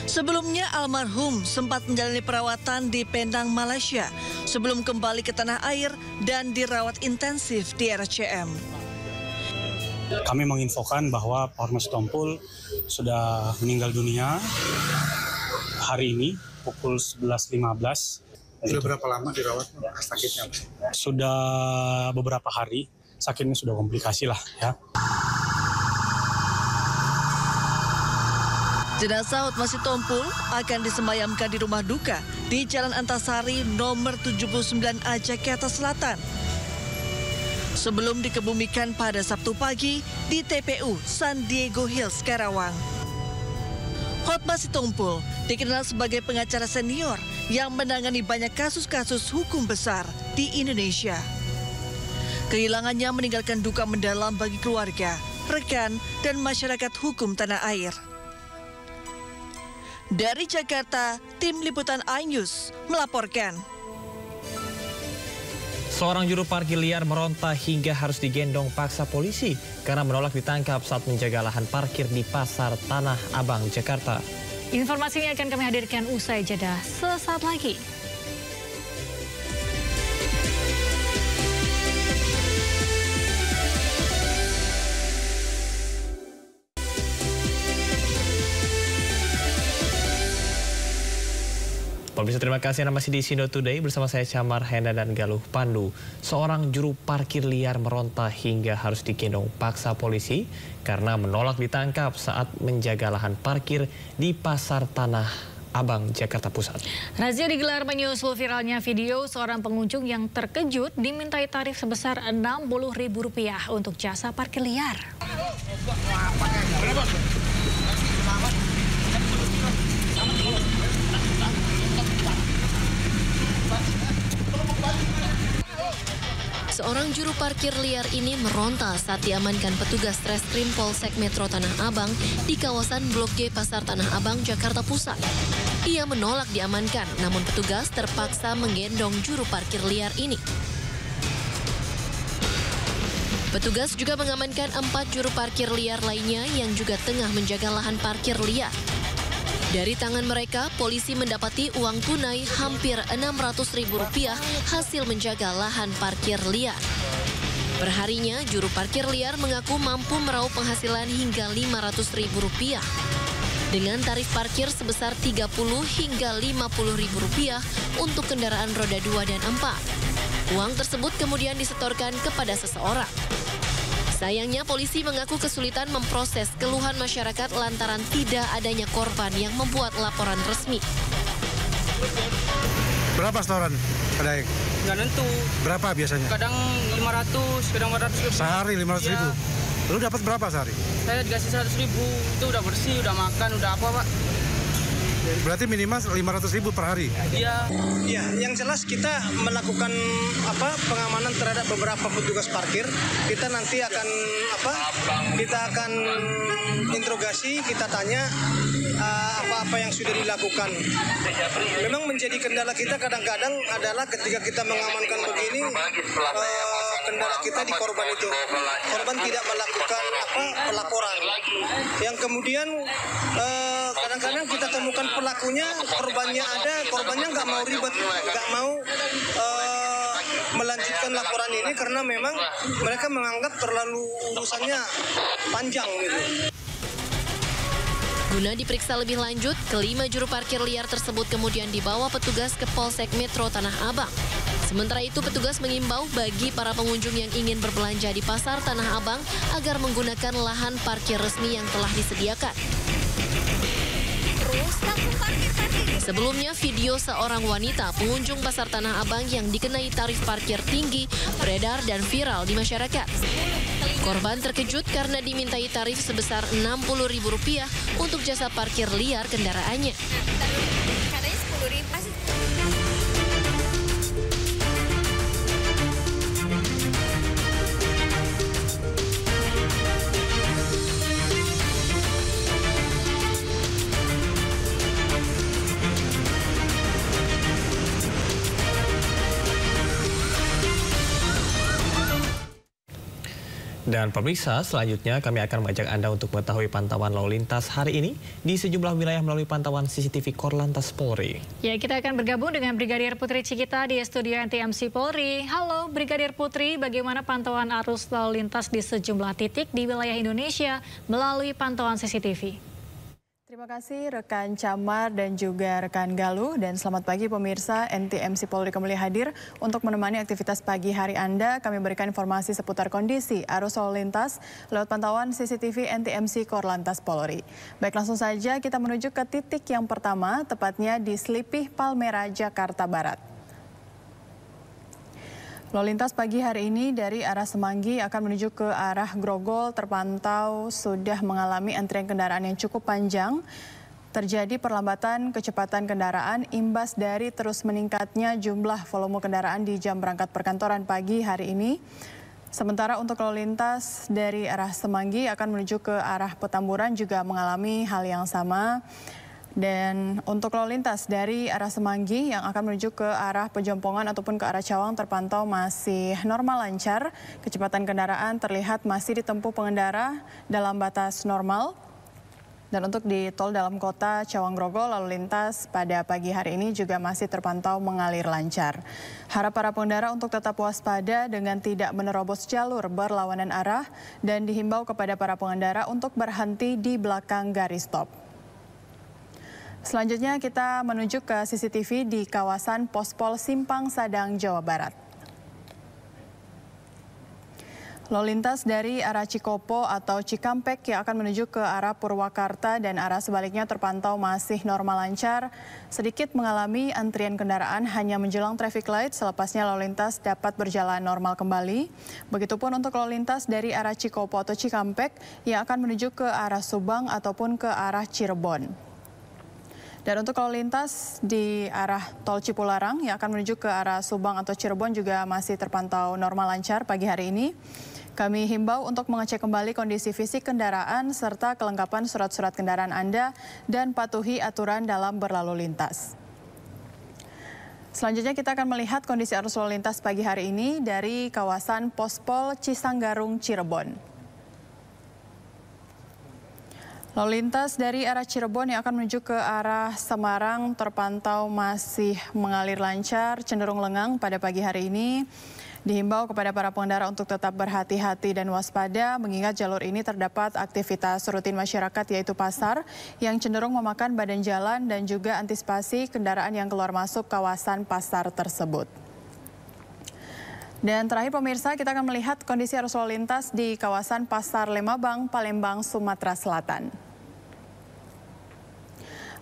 Sebelumnya almarhum sempat menjalani perawatan di Penang, Malaysia sebelum kembali ke tanah air dan dirawat intensif di RSCM. Kami menginfokan bahwa Pak Hotma Sitompul sudah meninggal dunia hari ini pukul 11.15. Sudah berapa lama dirawat sakitnya? Sudah beberapa hari, sakitnya sudah komplikasi lah ya. Jenazah Hotma Sitompul akan disemayamkan di rumah duka di Jalan Antasari nomor 79A Jakarta Selatan. Sebelum dikebumikan pada Sabtu pagi di TPU San Diego Hills, Karawang. Hotma Sitompul dikenal sebagai pengacara senior yang menangani banyak kasus-kasus hukum besar di Indonesia. Kehilangannya meninggalkan duka mendalam bagi keluarga, rekan, dan masyarakat hukum tanah air. Dari Jakarta, tim liputan iNews melaporkan. Seorang juru parkir liar meronta hingga harus digendong paksa polisi karena menolak ditangkap saat menjaga lahan parkir di Pasar Tanah Abang, Jakarta. Informasinya akan kami hadirkan usai jeda sesaat lagi. Pemirsa, terima kasih Anda masih di Sindo Today bersama saya Camar Henda dan Galuh Pandu. Seorang juru parkir liar meronta hingga harus digendong paksa polisi karena menolak ditangkap saat menjaga lahan parkir di Pasar Tanah Abang, Jakarta Pusat. Razia digelar menyusul viralnya video seorang pengunjung yang terkejut dimintai tarif sebesar Rp60.000 untuk jasa parkir liar. Seorang juru parkir liar ini meronta saat diamankan petugas Reskrim Polsek Metro Tanah Abang di kawasan Blok G Pasar Tanah Abang, Jakarta Pusat. Ia menolak diamankan, namun petugas terpaksa menggendong juru parkir liar ini. Petugas juga mengamankan 4 juru parkir liar lainnya yang juga tengah menjaga lahan parkir liar. Dari tangan mereka, polisi mendapati uang tunai hampir Rp600.000 hasil menjaga lahan parkir liar. Perharinya, juru parkir liar mengaku mampu meraup penghasilan hingga Rp500.000 dengan tarif parkir sebesar Rp30 hingga Rp50.000 untuk kendaraan roda 2 dan 4. Uang tersebut kemudian disetorkan kepada seseorang. Sayangnya, polisi mengaku kesulitan memproses keluhan masyarakat lantaran tidak adanya korban yang membuat laporan resmi. Berapa setoran? Kadang? Nggak nentu. Berapa biasanya? Kadang 500, kadang 400. Sehari 500.000? Ya. Lu dapat berapa sehari? Saya dikasih 100.000, itu udah bersih, udah makan, udah apa, Pak. Berarti minimal 500.000 per hari? Iya. Ya, yang jelas kita melakukan pengamanan terhadap beberapa petugas parkir. Kita nanti akan kita akan interogasi, kita tanya apa-apa yang sudah dilakukan. Memang menjadi kendala kita kadang-kadang adalah ketika kita mengamankan begini, kendala kita di korban itu. Korban tidak melakukan pelaporan. Yang kemudian kadang-kadang kita temukan pelakunya, korbannya ada, korbannya nggak mau ribet, nggak mau melanjutkan laporan ini karena memang mereka menganggap terlalu urusannya panjang gitu. Guna diperiksa lebih lanjut, kelima juru parkir liar tersebut kemudian dibawa petugas ke Polsek Metro Tanah Abang. Sementara itu, petugas mengimbau bagi para pengunjung yang ingin berbelanja di Pasar Tanah Abang agar menggunakan lahan parkir resmi yang telah disediakan. Sebelumnya, video seorang wanita pengunjung Pasar Tanah Abang yang dikenai tarif parkir tinggi beredar dan viral di masyarakat. Korban terkejut karena dimintai tarif sebesar Rp60.000 untuk jasa parkir liar kendaraannya. Katanya 10.000. Dan pemirsa, selanjutnya kami akan mengajak Anda untuk mengetahui pantauan lalu lintas hari ini di sejumlah wilayah melalui pantauan CCTV Korlantas Polri. Ya, kita akan bergabung dengan Brigadir Putri Cikita di studio NTMC Polri. Halo Brigadir Putri, bagaimana pantauan arus lalu lintas di sejumlah titik di wilayah Indonesia melalui pantauan CCTV? Terima kasih rekan Camar dan juga rekan Galuh, dan selamat pagi pemirsa. NTMC Polri kembali hadir untuk menemani aktivitas pagi hari Anda. Kami berikan informasi seputar kondisi arus lalu lintas lewat pantauan CCTV NTMC Korlantas Polri. Baik, langsung saja kita menuju ke titik yang pertama, tepatnya di Slipih Palmera, Jakarta Barat. Lalu lintas pagi hari ini dari arah Semanggi akan menuju ke arah Grogol terpantau sudah mengalami antrian kendaraan yang cukup panjang. Terjadi perlambatan kecepatan kendaraan imbas dari terus meningkatnya jumlah volume kendaraan di jam berangkat perkantoran pagi hari ini. Sementara untuk lalu lintas dari arah Semanggi akan menuju ke arah Petamburan juga mengalami hal yang sama. Dan untuk lalu lintas dari arah Semanggi yang akan menuju ke arah Pejompongan ataupun ke arah Cawang terpantau masih normal lancar. Kecepatan kendaraan terlihat masih ditempuh pengendara dalam batas normal. Dan untuk di tol dalam kota Cawang Grogol, lalu lintas pada pagi hari ini juga masih terpantau mengalir lancar. Harap para pengendara untuk tetap waspada dengan tidak menerobos jalur berlawanan arah dan dihimbau kepada para pengendara untuk berhenti di belakang garis stop. Selanjutnya kita menuju ke CCTV di kawasan Pospol Simpang Sadang, Jawa Barat. Lalu lintas dari arah Cikopo atau Cikampek yang akan menuju ke arah Purwakarta dan arah sebaliknya terpantau masih normal lancar. Sedikit mengalami antrian kendaraan hanya menjelang traffic light, selepasnya lalu lintas dapat berjalan normal kembali. Begitupun untuk lalu lintas dari arah Cikopo atau Cikampek yang akan menuju ke arah Subang ataupun ke arah Cirebon. Dan untuk lalu lintas di arah tol Cipularang yang akan menuju ke arah Subang atau Cirebon juga masih terpantau normal lancar pagi hari ini. Kami himbau untuk mengecek kembali kondisi fisik kendaraan serta kelengkapan surat-surat kendaraan Anda dan patuhi aturan dalam berlalu lintas. Selanjutnya kita akan melihat kondisi arus lalu lintas pagi hari ini dari kawasan Pospol Cisanggarung, Cirebon. Lalu lintas dari arah Cirebon yang akan menuju ke arah Semarang terpantau masih mengalir lancar, cenderung lengang pada pagi hari ini. Dihimbau kepada para pengendara untuk tetap berhati-hati dan waspada mengingat jalur ini terdapat aktivitas rutin masyarakat yaitu pasar yang cenderung memakan badan jalan dan juga antisipasi kendaraan yang keluar masuk kawasan pasar tersebut. Dan terakhir pemirsa, kita akan melihat kondisi arus lalu lintas di kawasan Pasar Lemabang, Palembang, Sumatera Selatan.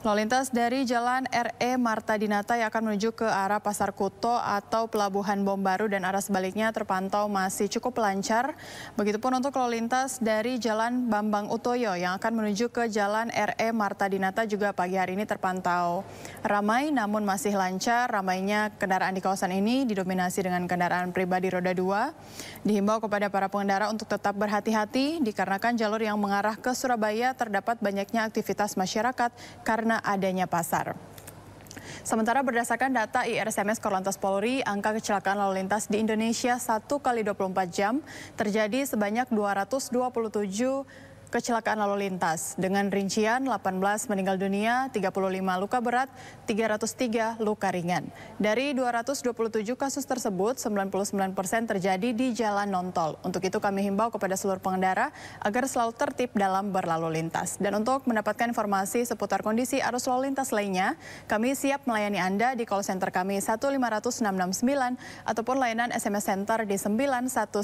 Lalu lintas dari Jalan RE Marta Dinata yang akan menuju ke arah Pasar Kuto atau Pelabuhan Bom Baru dan arah sebaliknya terpantau masih cukup lancar. Begitupun untuk lalu lintas dari Jalan Bambang Utoyo yang akan menuju ke Jalan RE Marta Dinata juga pagi hari ini terpantau ramai namun masih lancar. Ramainya kendaraan di kawasan ini didominasi dengan kendaraan pribadi roda 2. Dihimbau kepada para pengendara untuk tetap berhati-hati dikarenakan jalur yang mengarah ke Surabaya terdapat banyaknya aktivitas masyarakat karena adanya pasar. Sementara berdasarkan data IRSMS Korlantas Polri, angka kecelakaan lalu lintas di Indonesia 1 kali 24 jam terjadi sebanyak 227 kecelakaan lalu lintas dengan rincian 18 meninggal dunia, 35 luka berat, 303 luka ringan. Dari 227 kasus tersebut, 99% terjadi di jalan non-tol. Untuk itu kami himbau kepada seluruh pengendara agar selalu tertib dalam berlalu lintas. Dan untuk mendapatkan informasi seputar kondisi arus lalu lintas lainnya, kami siap melayani Anda di call center kami 1500669 ataupun layanan SMS Center di 9119.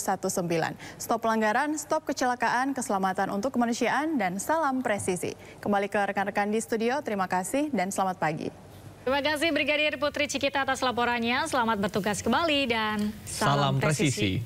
Stop pelanggaran, stop kecelakaan, keselamatan untuk kemanusiaan, dan salam presisi. Kembali ke rekan-rekan di studio, terima kasih dan selamat pagi. Terima kasih Brigadir Putri Cikita atas laporannya. Selamat bertugas kembali dan salam presisi.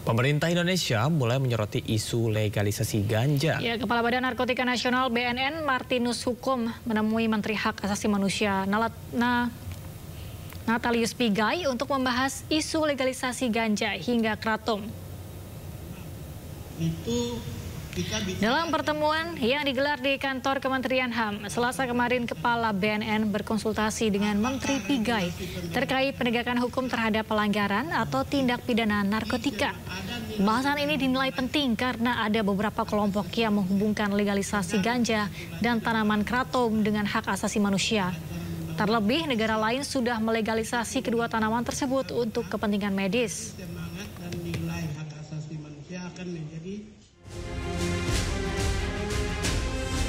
Pemerintah Indonesia mulai menyoroti isu legalisasi ganja. Ya, Kepala Badan Narkotika Nasional BNN Martinus Hukum menemui Menteri Hak Asasi Manusia Natalius Pigai untuk membahas isu legalisasi ganja hingga kratom. Itu Dalam pertemuan yang digelar di kantor Kementerian HAM, Selasa kemarin Kepala BNN berkonsultasi dengan Menteri Pigai terkait penegakan hukum terhadap pelanggaran atau tindak pidana narkotika. Pembahasan ini dinilai penting karena ada beberapa kelompok yang menghubungkan legalisasi ganja dan tanaman kratom dengan hak asasi manusia. Terlebih, negara lain sudah melegalisasi kedua tanaman tersebut untuk kepentingan medis.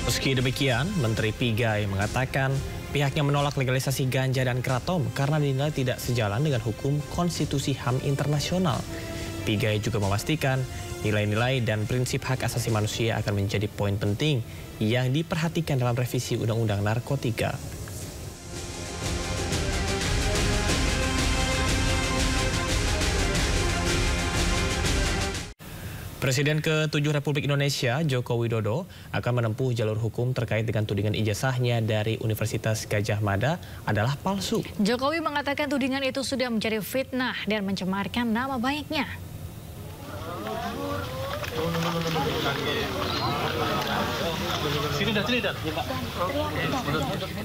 Meski demikian, Menteri Pigai mengatakan pihaknya menolak legalisasi ganja dan kratom karena dinilai tidak sejalan dengan hukum konstitusi HAM internasional. Pigai juga memastikan nilai-nilai dan prinsip hak asasi manusia akan menjadi poin penting yang diperhatikan dalam revisi Undang-Undang Narkotika. Presiden ke-7 Republik Indonesia, Joko Widodo, akan menempuh jalur hukum terkait dengan tudingan ijazahnya dari Universitas Gadjah Mada adalah palsu. Jokowi mengatakan tudingan itu sudah menjadi fitnah dan mencemarkan nama baiknya.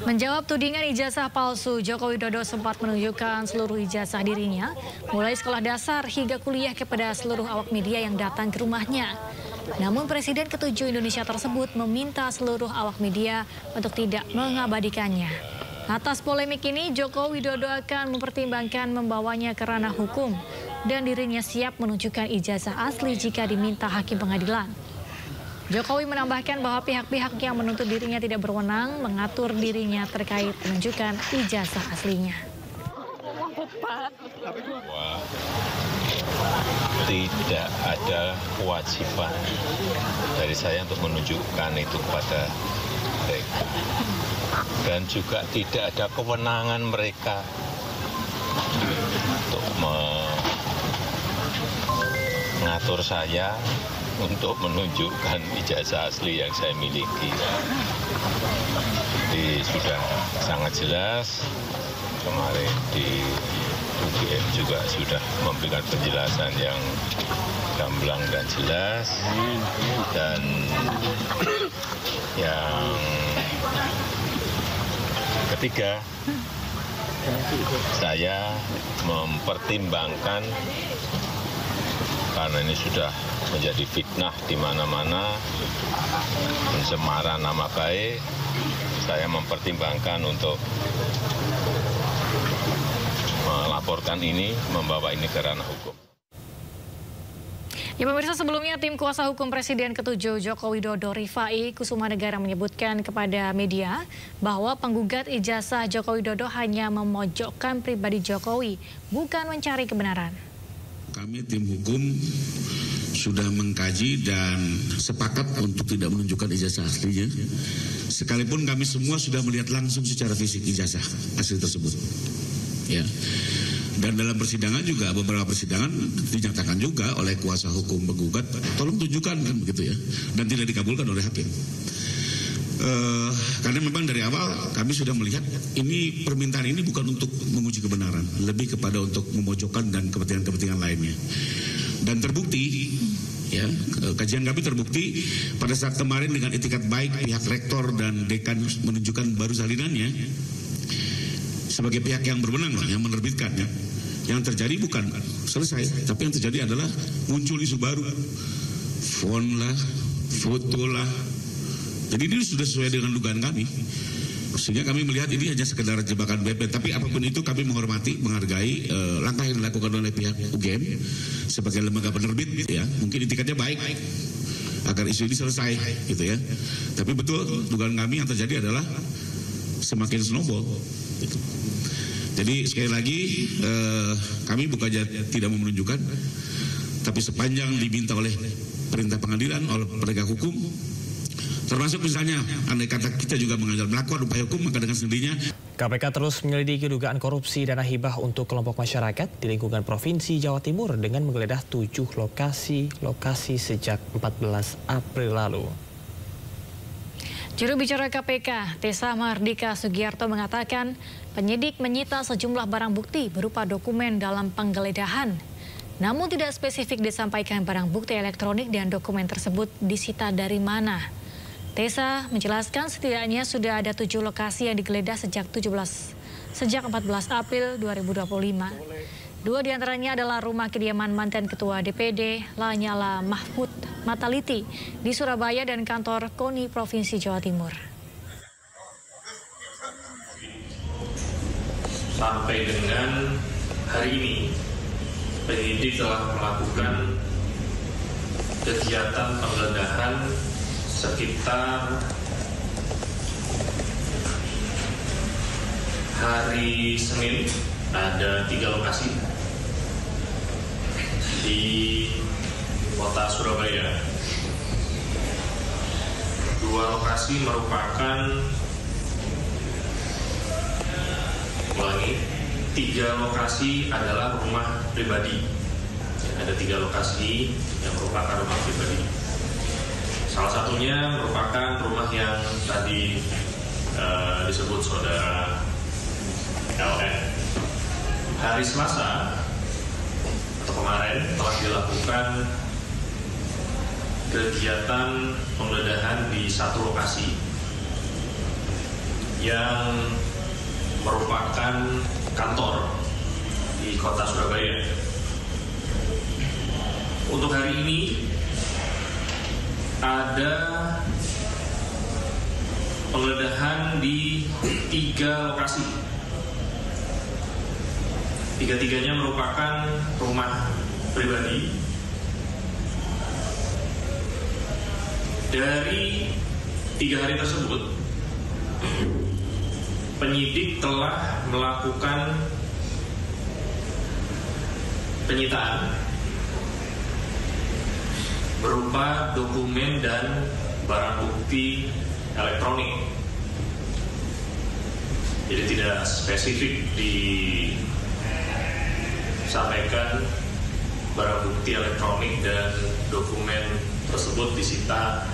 Menjawab tudingan ijazah palsu, Joko Widodo sempat menunjukkan seluruh ijazah dirinya, mulai sekolah dasar hingga kuliah kepada seluruh awak media yang datang ke rumahnya. Namun Presiden ke-7 Indonesia tersebut meminta seluruh awak media untuk tidak mengabadikannya. Atas polemik ini, Joko Widodo akan mempertimbangkan membawanya ke ranah hukum dan dirinya siap menunjukkan ijazah asli jika diminta hakim pengadilan. Jokowi menambahkan bahwa pihak-pihak yang menuntut dirinya tidak berwenang mengatur dirinya terkait penunjukan ijazah aslinya. Tidak ada kewajiban dari saya untuk menunjukkan itu kepada mereka. Dan juga tidak ada kewenangan mereka untuk mengatur saya untuk menunjukkan ijazah asli yang saya miliki. Jadi sudah sangat jelas, kemarin di UGM juga sudah memberikan penjelasan yang gamblang dan jelas. Dan yang ketiga, saya mempertimbangkan karena ini sudah menjadi fitnah di mana-mana, pencemaran nama baik, saya mempertimbangkan untuk melaporkan ini, membawa ini ke ranah hukum. Ya pemirsa, sebelumnya tim kuasa hukum Presiden ke-7 Joko Widodo Rifai Kusumanegara menyebutkan kepada media bahwa penggugat ijazah Joko Widodo hanya memojokkan pribadi Jokowi, bukan mencari kebenaran. Kami tim hukum sudah mengkaji dan sepakat untuk tidak menunjukkan ijazah aslinya. Sekalipun kami semua sudah melihat langsung secara fisik ijazah asli tersebut. Ya. Dan dalam persidangan juga, beberapa persidangan dinyatakan juga oleh kuasa hukum penggugat, tolong tunjukkan kan begitu ya. Dan tidak dikabulkan oleh hakim. Karena memang dari awal kami sudah melihat ini permintaan ini bukan untuk menguji kebenaran, lebih kepada untuk memojokkan dan kepentingan-kepentingan lainnya. Dan terbukti, ya kajian kami terbukti pada saat kemarin dengan etikat baik pihak rektor dan dekan menunjukkan baru salinannya sebagai pihak yang berwenang lah, yang menerbitkannya. Yang terjadi bukan selesai, tapi yang terjadi adalah muncul isu baru, font lah, foto lah. Jadi ini sudah sesuai dengan dugaan kami. Sehingga kami melihat ini hanya sekedar jebakan BP. Tapi apapun itu kami menghormati, menghargai langkah yang dilakukan oleh pihak UGM sebagai lembaga penerbit. Ya, mungkin etikatnya baik agar isu ini selesai, gitu ya. Tapi betul dugaan kami yang terjadi adalah semakin snowball. Gitu. Jadi sekali lagi kami bukannya tidak mau menunjukkan, tapi sepanjang diminta oleh perintah pengadilan, oleh penegak hukum. Termasuk misalnya, andai kata kita juga melakukan upaya hukum, maka dengan sendirinya KPK terus menyelidiki dugaan korupsi dana hibah untuk kelompok masyarakat di lingkungan Provinsi Jawa Timur dengan menggeledah 7 lokasi sejak 14 April lalu. Juru bicara KPK, Tessa Mardika Sugiarto mengatakan penyidik menyita sejumlah barang bukti berupa dokumen dalam penggeledahan. Namun tidak spesifik disampaikan barang bukti elektronik dan dokumen tersebut disita dari mana. Tessa menjelaskan setidaknya sudah ada 7 lokasi yang digeledah sejak 14 April 2025. 2 diantaranya adalah rumah kediaman mantan Ketua DPD Lanyala Mahfud Mataliti di Surabaya dan kantor KONI Provinsi Jawa Timur. Sampai dengan hari ini, penyidik telah melakukan kegiatan penggeledahan sekitar hari Senin ada 3 lokasi di kota Surabaya. 2 lokasi merupakan 3 lokasi adalah rumah pribadi. Ada 3 lokasi yang merupakan rumah pribadi. Salah satunya merupakan rumah yang tadi disebut saudara LN. Hari Selasa atau kemarin telah dilakukan kegiatan penggeledahan di 1 lokasi yang merupakan kantor di kota Surabaya. Untuk hari ini ada penggeledahan di 3 lokasi. 3-tiganya merupakan rumah pribadi. Dari 3 hari tersebut, penyidik telah melakukan penyitaan berupa dokumen dan barang bukti elektronik. Jadi tidak spesifik disampaikan barang bukti elektronik dan dokumen tersebut disita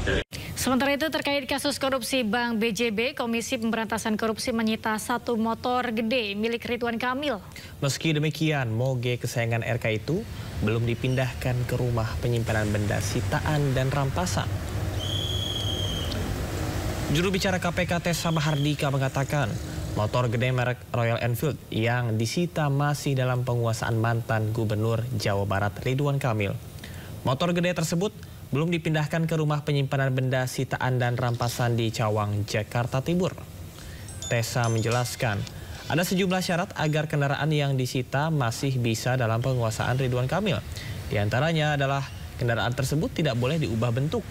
dari. Sementara itu terkait kasus korupsi Bank BJB, Komisi Pemberantasan Korupsi menyita 1 motor gede milik Ridwan Kamil. Meski demikian, moge kesayangan RK itu belum dipindahkan ke rumah penyimpanan benda sitaan dan rampasan. Juru bicara KPK Tessa Mahardika mengatakan, motor gede merek Royal Enfield yang disita masih dalam penguasaan mantan Gubernur Jawa Barat Ridwan Kamil. Motor gede tersebut belum dipindahkan ke rumah penyimpanan benda sitaan dan rampasan di Cawang, Jakarta Timur. Tessa menjelaskan, ada sejumlah syarat agar kendaraan yang disita masih bisa dalam penguasaan Ridwan Kamil. Di antaranya adalah kendaraan tersebut tidak boleh diubah bentuk,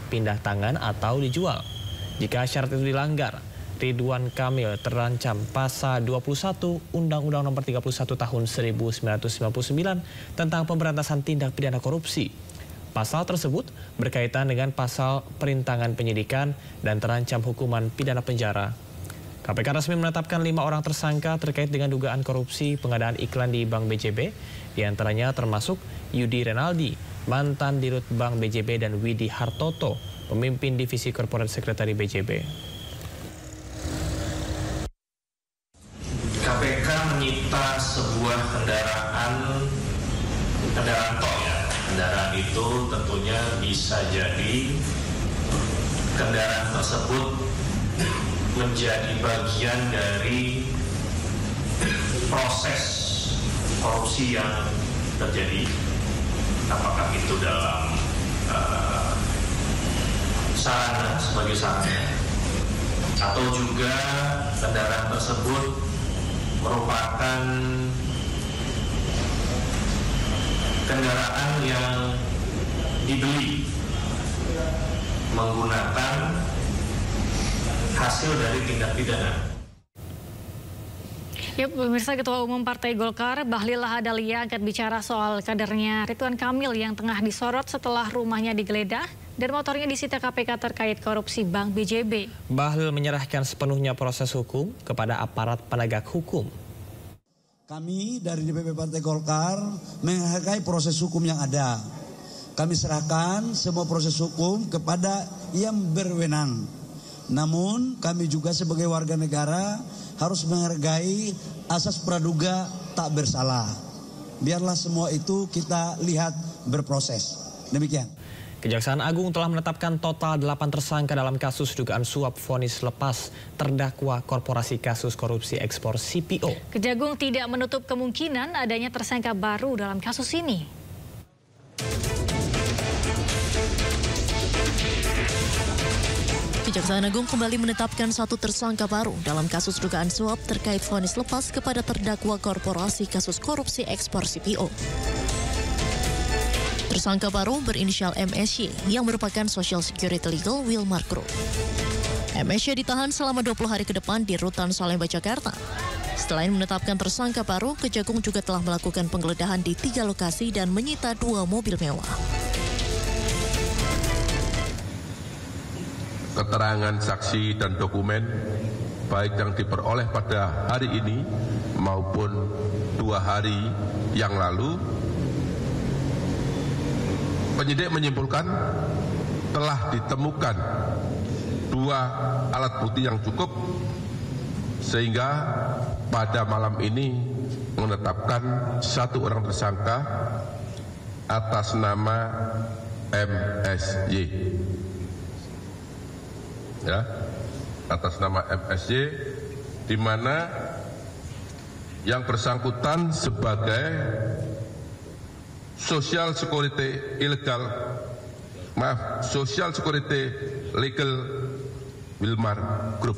pindah tangan atau dijual. Jika syarat itu dilanggar, Ridwan Kamil terancam pasal 21 Undang-Undang Nomor 31 Tahun 1999 tentang pemberantasan tindak pidana korupsi. Pasal tersebut berkaitan dengan pasal perintangan penyidikan dan terancam hukuman pidana penjara. KPK resmi menetapkan 5 orang tersangka terkait dengan dugaan korupsi pengadaan iklan di Bank BJB, diantaranya termasuk Yudi Renaldi, mantan Dirut Bank BJB, dan Widi Hartoto, pemimpin divisi Corporate Secretary BJB. KPK menyita sebuah kendaraan toh ya. Kendaraan itu tentunya bisa jadi kendaraan tersebut menjadi bagian dari proses korupsi yang terjadi. Apakah itu dalam sarana sebagai sarana, atau juga kendaraan tersebut merupakan kendaraan yang dibeli menggunakan hasil dari tindak pidana. Ya, pemirsa, Ketua Umum Partai Golkar Bahlil Lahadalia angkat bicara soal kadernya Ridwan Kamil yang tengah disorot setelah rumahnya digeledah dan motornya disita KPK terkait korupsi Bank BJB. Bahlil menyerahkan sepenuhnya proses hukum kepada aparat penegak hukum. Kami dari DPP Partai Golkar menghargai proses hukum yang ada. Kami serahkan semua proses hukum kepada yang berwenang. Namun kami juga sebagai warga negara harus menghargai asas praduga tak bersalah. Biarlah semua itu kita lihat berproses. Demikian. Kejaksaan Agung telah menetapkan total 8 tersangka dalam kasus dugaan suap vonis lepas terdakwa korporasi kasus korupsi ekspor CPO. Kejagung tidak menutup kemungkinan adanya tersangka baru dalam kasus ini. Kejaksaan Agung kembali menetapkan 1 tersangka baru dalam kasus dugaan suap terkait vonis lepas kepada terdakwa korporasi kasus korupsi ekspor CPO. Tersangka baru berinisial MSY yang merupakan Social Security Legal Wilmar Group. MSY ditahan selama 20 hari ke depan di Rutan Salemba, Jakarta. Selain menetapkan tersangka baru, Kejagung juga telah melakukan penggeledahan di 3 lokasi dan menyita 2 mobil mewah. Keterangan saksi dan dokumen, baik yang diperoleh pada hari ini maupun 2 hari yang lalu, penyidik menyimpulkan telah ditemukan 2 alat bukti yang cukup sehingga pada malam ini menetapkan 1 orang tersangka atas nama MSY. Ya, atas nama MSY, di mana yang bersangkutan sebagai Social Security Legal Wilmar Group.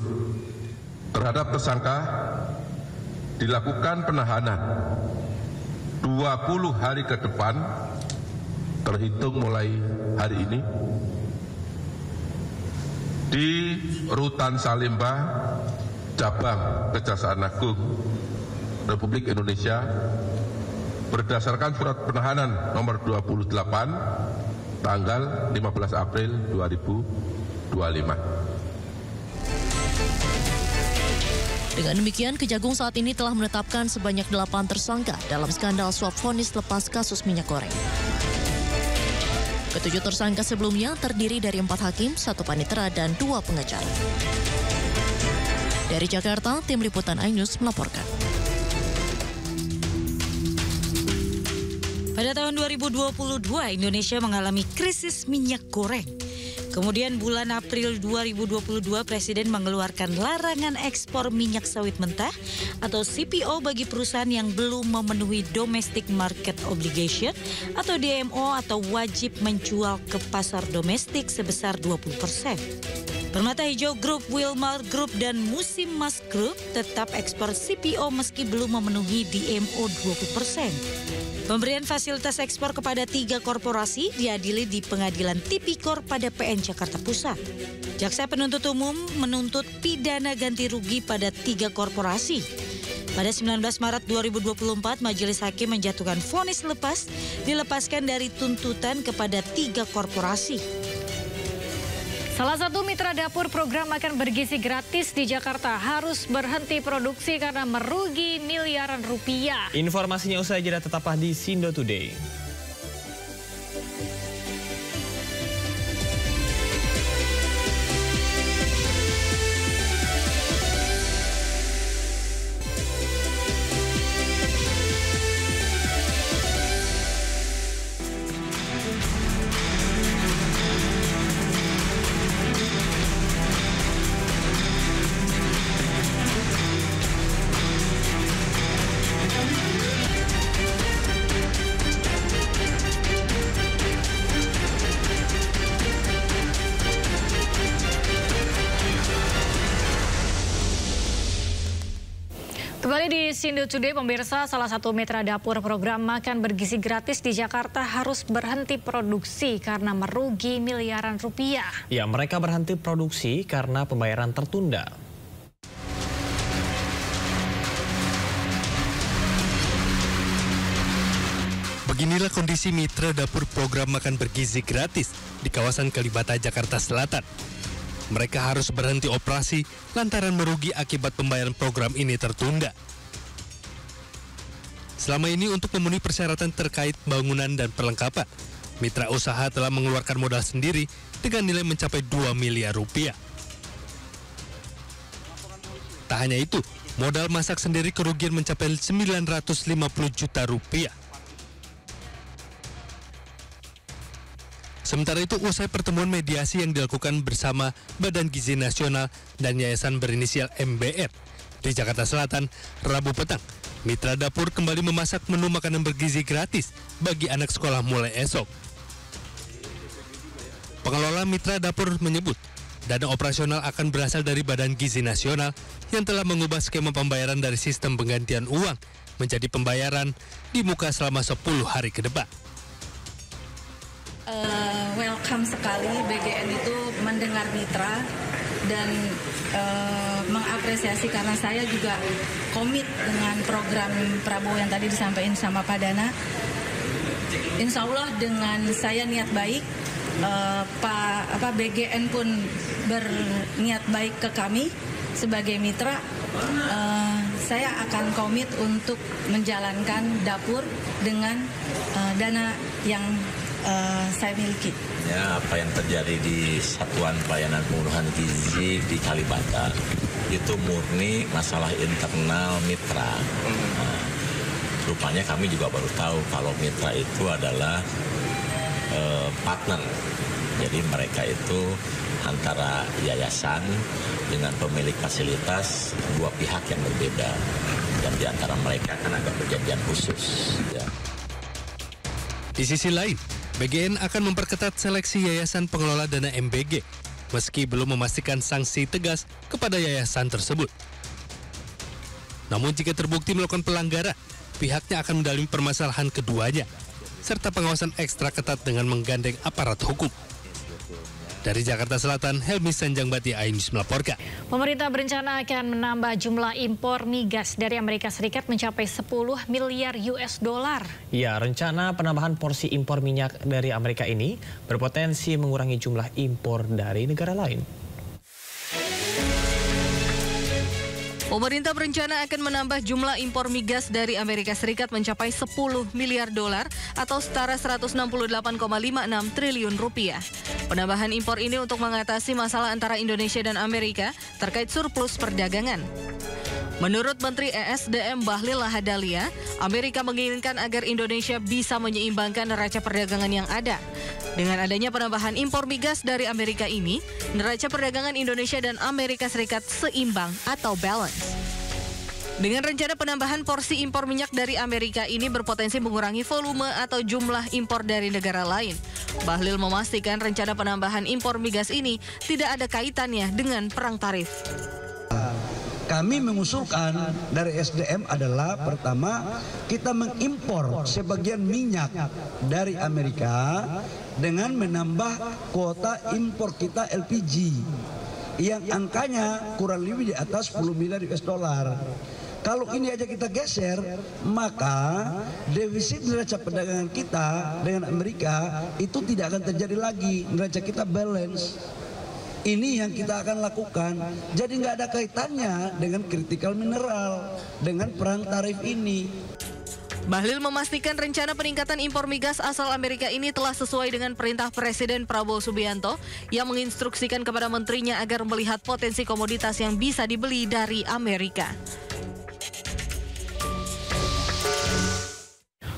Terhadap tersangka dilakukan penahanan 20 hari ke depan terhitung mulai hari ini di Rutan Salemba, Cabang Kejaksaan Agung Republik Indonesia berdasarkan surat penahanan nomor 28 tanggal 15 April 2025. Dengan demikian, Kejagung saat ini telah menetapkan sebanyak 8 tersangka dalam skandal suap vonis lepas kasus minyak goreng. Ketujuh tersangka sebelumnya terdiri dari 4 hakim, 1 panitera, dan 2 pengacara. Dari Jakarta, tim liputan iNews melaporkan. Pada tahun 2022, Indonesia mengalami krisis minyak goreng. Kemudian bulan April 2022, Presiden mengeluarkan larangan ekspor minyak sawit mentah atau CPO bagi perusahaan yang belum memenuhi Domestic Market Obligation atau DMO atau wajib menjual ke pasar domestik sebesar 20%. Permata Hijau Group, Wilmar Group, dan Musim Mas Group tetap ekspor CPO meski belum memenuhi DMO 20%. Pemberian fasilitas ekspor kepada 3 korporasi diadili di Pengadilan Tipikor pada PN Jakarta Pusat. Jaksa penuntut umum menuntut pidana ganti rugi pada 3 korporasi. Pada 19 Maret 2024, Majelis Hakim menjatuhkan vonis lepas dilepaskan dari tuntutan kepada 3 korporasi. Salah satu mitra dapur program makan bergizi gratis di Jakarta harus berhenti produksi karena merugi miliaran rupiah. Informasinya usai jeda, tetaplah di Sindo Today. Kembali di Sindo Today, pemirsa, salah satu mitra dapur program makan bergizi gratis di Jakarta harus berhenti produksi karena merugi miliaran rupiah. Ya, mereka berhenti produksi karena pembayaran tertunda. Beginilah kondisi mitra dapur program makan bergizi gratis di kawasan Kalibata, Jakarta Selatan. Mereka harus berhenti operasi lantaran merugi akibat pembayaran program ini tertunda. Selama ini untuk memenuhi persyaratan terkait bangunan dan perlengkapan, mitra usaha telah mengeluarkan modal sendiri dengan nilai mencapai 2 miliar rupiah. Tak hanya itu, modal masak sendiri kerugian mencapai 950 juta rupiah. Sementara itu, usai pertemuan mediasi yang dilakukan bersama Badan Gizi Nasional dan Yayasan berinisial MBR di Jakarta Selatan, Rabu petang, mitra dapur kembali memasak menu makanan bergizi gratis bagi anak sekolah mulai esok. Pengelola mitra dapur menyebut, dana operasional akan berasal dari Badan Gizi Nasional yang telah mengubah skema pembayaran dari sistem penggantian uang menjadi pembayaran di muka selama 10 hari ke depan. Welcome sekali BGN itu mendengar mitra dan mengapresiasi karena saya juga komit dengan program Prabowo yang tadi disampaikan sama Pak Dana. Insya Allah dengan saya niat baik, BGN pun berniat baik ke kami sebagai mitra. Saya akan komit untuk menjalankan dapur dengan dana yang saya miliki. Ya, apa yang terjadi di Satuan Pelayanan Pemenuhan Gizi di Kalibata itu murni masalah internal mitra. Nah, rupanya kami juga baru tahu kalau mitra itu adalah partner. Jadi mereka itu antara yayasan dengan pemilik fasilitas, dua pihak yang berbeda. Dan di antara mereka kan ada perjanjian khusus. Ya. Di sisi lain, BGN akan memperketat seleksi yayasan pengelola dana MBG, meski belum memastikan sanksi tegas kepada yayasan tersebut. Namun jika terbukti melakukan pelanggaran, pihaknya akan mendalami permasalahan keduanya, serta pengawasan ekstra ketat dengan menggandeng aparat hukum. Dari Jakarta Selatan, Helmi Sanjangbati, iNews melaporkan. Pemerintah berencana akan menambah jumlah impor migas dari Amerika Serikat mencapai 10 miliar US dollar. Ya, rencana penambahan porsi impor minyak dari Amerika ini berpotensi mengurangi jumlah impor dari negara lain. Pemerintah berencana akan menambah jumlah impor migas dari Amerika Serikat mencapai 10 miliar dolar atau setara 168,56 triliun rupiah. Penambahan impor ini untuk mengatasi masalah antara Indonesia dan Amerika terkait surplus perdagangan. Menurut Menteri ESDM Bahlil Lahadalia, Amerika menginginkan agar Indonesia bisa menyeimbangkan neraca perdagangan yang ada. Dengan adanya penambahan impor migas dari Amerika ini, neraca perdagangan Indonesia dan Amerika Serikat seimbang atau balance. Dengan rencana penambahan porsi impor minyak dari Amerika ini berpotensi mengurangi volume atau jumlah impor dari negara lain. Bahlil memastikan rencana penambahan impor migas ini tidak ada kaitannya dengan perang tarif. Kami mengusulkan dari SDM adalah pertama kita mengimpor sebagian minyak dari Amerika dengan menambah kuota impor kita LPG yang angkanya kurang lebih di atas 10 miliar US dollar. Kalau ini aja kita geser, maka defisit neraca perdagangan kita dengan Amerika itu tidak akan terjadi lagi. Neraca kita balance. Ini yang kita akan lakukan. Jadi nggak ada kaitannya dengan critical mineral, dengan perang tarif ini. Bahlil memastikan rencana peningkatan impor migas asal Amerika ini telah sesuai dengan perintah Presiden Prabowo Subianto yang menginstruksikan kepada menterinya agar melihat potensi komoditas yang bisa dibeli dari Amerika.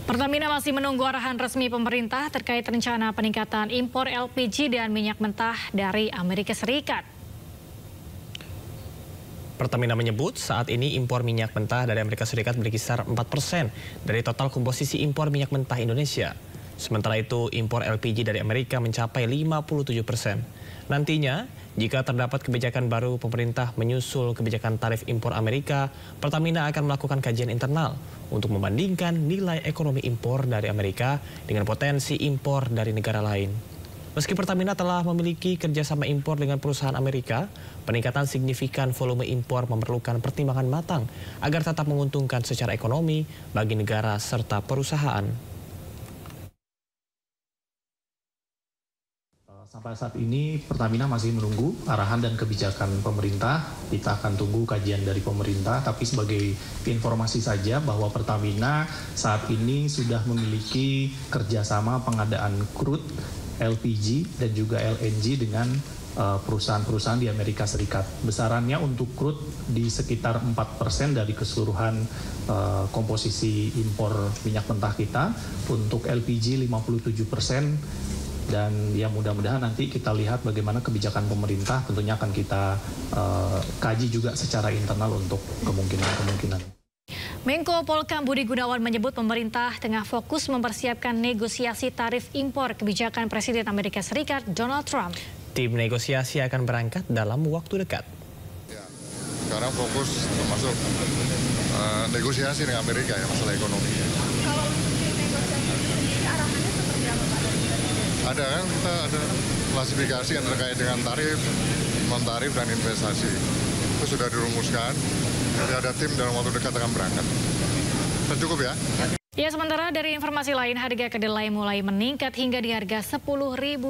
Pertamina masih menunggu arahan resmi pemerintah terkait rencana peningkatan impor LPG dan minyak mentah dari Amerika Serikat. Pertamina menyebut saat ini impor minyak mentah dari Amerika Serikat berkisar 4% dari total komposisi impor minyak mentah Indonesia. Sementara itu impor LPG dari Amerika mencapai 57%. Nantinya, jika terdapat kebijakan baru pemerintah menyusul kebijakan tarif impor Amerika, Pertamina akan melakukan kajian internal untuk membandingkan nilai ekonomi impor dari Amerika dengan potensi impor dari negara lain. Meski Pertamina telah memiliki kerjasama impor dengan perusahaan Amerika, peningkatan signifikan volume impor memerlukan pertimbangan matang agar tetap menguntungkan secara ekonomi bagi negara serta perusahaan. Sampai saat ini Pertamina masih menunggu arahan dan kebijakan pemerintah. Kita akan tunggu kajian dari pemerintah, tapi sebagai informasi saja bahwa Pertamina saat ini sudah memiliki kerjasama pengadaan crude, LPG dan juga LNG dengan perusahaan-perusahaan di Amerika Serikat. Besarannya untuk crude di sekitar 4% dari keseluruhan komposisi impor minyak mentah kita. Untuk LPG 57%. dan ya mudah-mudahan nanti kita lihat bagaimana kebijakan pemerintah tentunya akan kita kaji juga secara internal untuk kemungkinan-kemungkinan. Menko Polkam Budi Gunawan menyebut pemerintah tengah fokus mempersiapkan negosiasi tarif impor kebijakan Presiden Amerika Serikat Donald Trump. Tim negosiasi akan berangkat dalam waktu dekat. Ya, sekarang fokus termasuk negosiasi dengan Amerika ya, masalah ekonomi. Kalau untuk negosiasi sendiri arahannya seperti apa Pak? Ada kan, kita ada klasifikasi yang terkait dengan tarif, non-tarif dan investasi. Itu sudah dirumuskan. Jadi ada tim dalam waktu dekat akan berangkat. Cukup ya? Ya, sementara dari informasi lain, harga kedelai mulai meningkat hingga di harga Rp10.000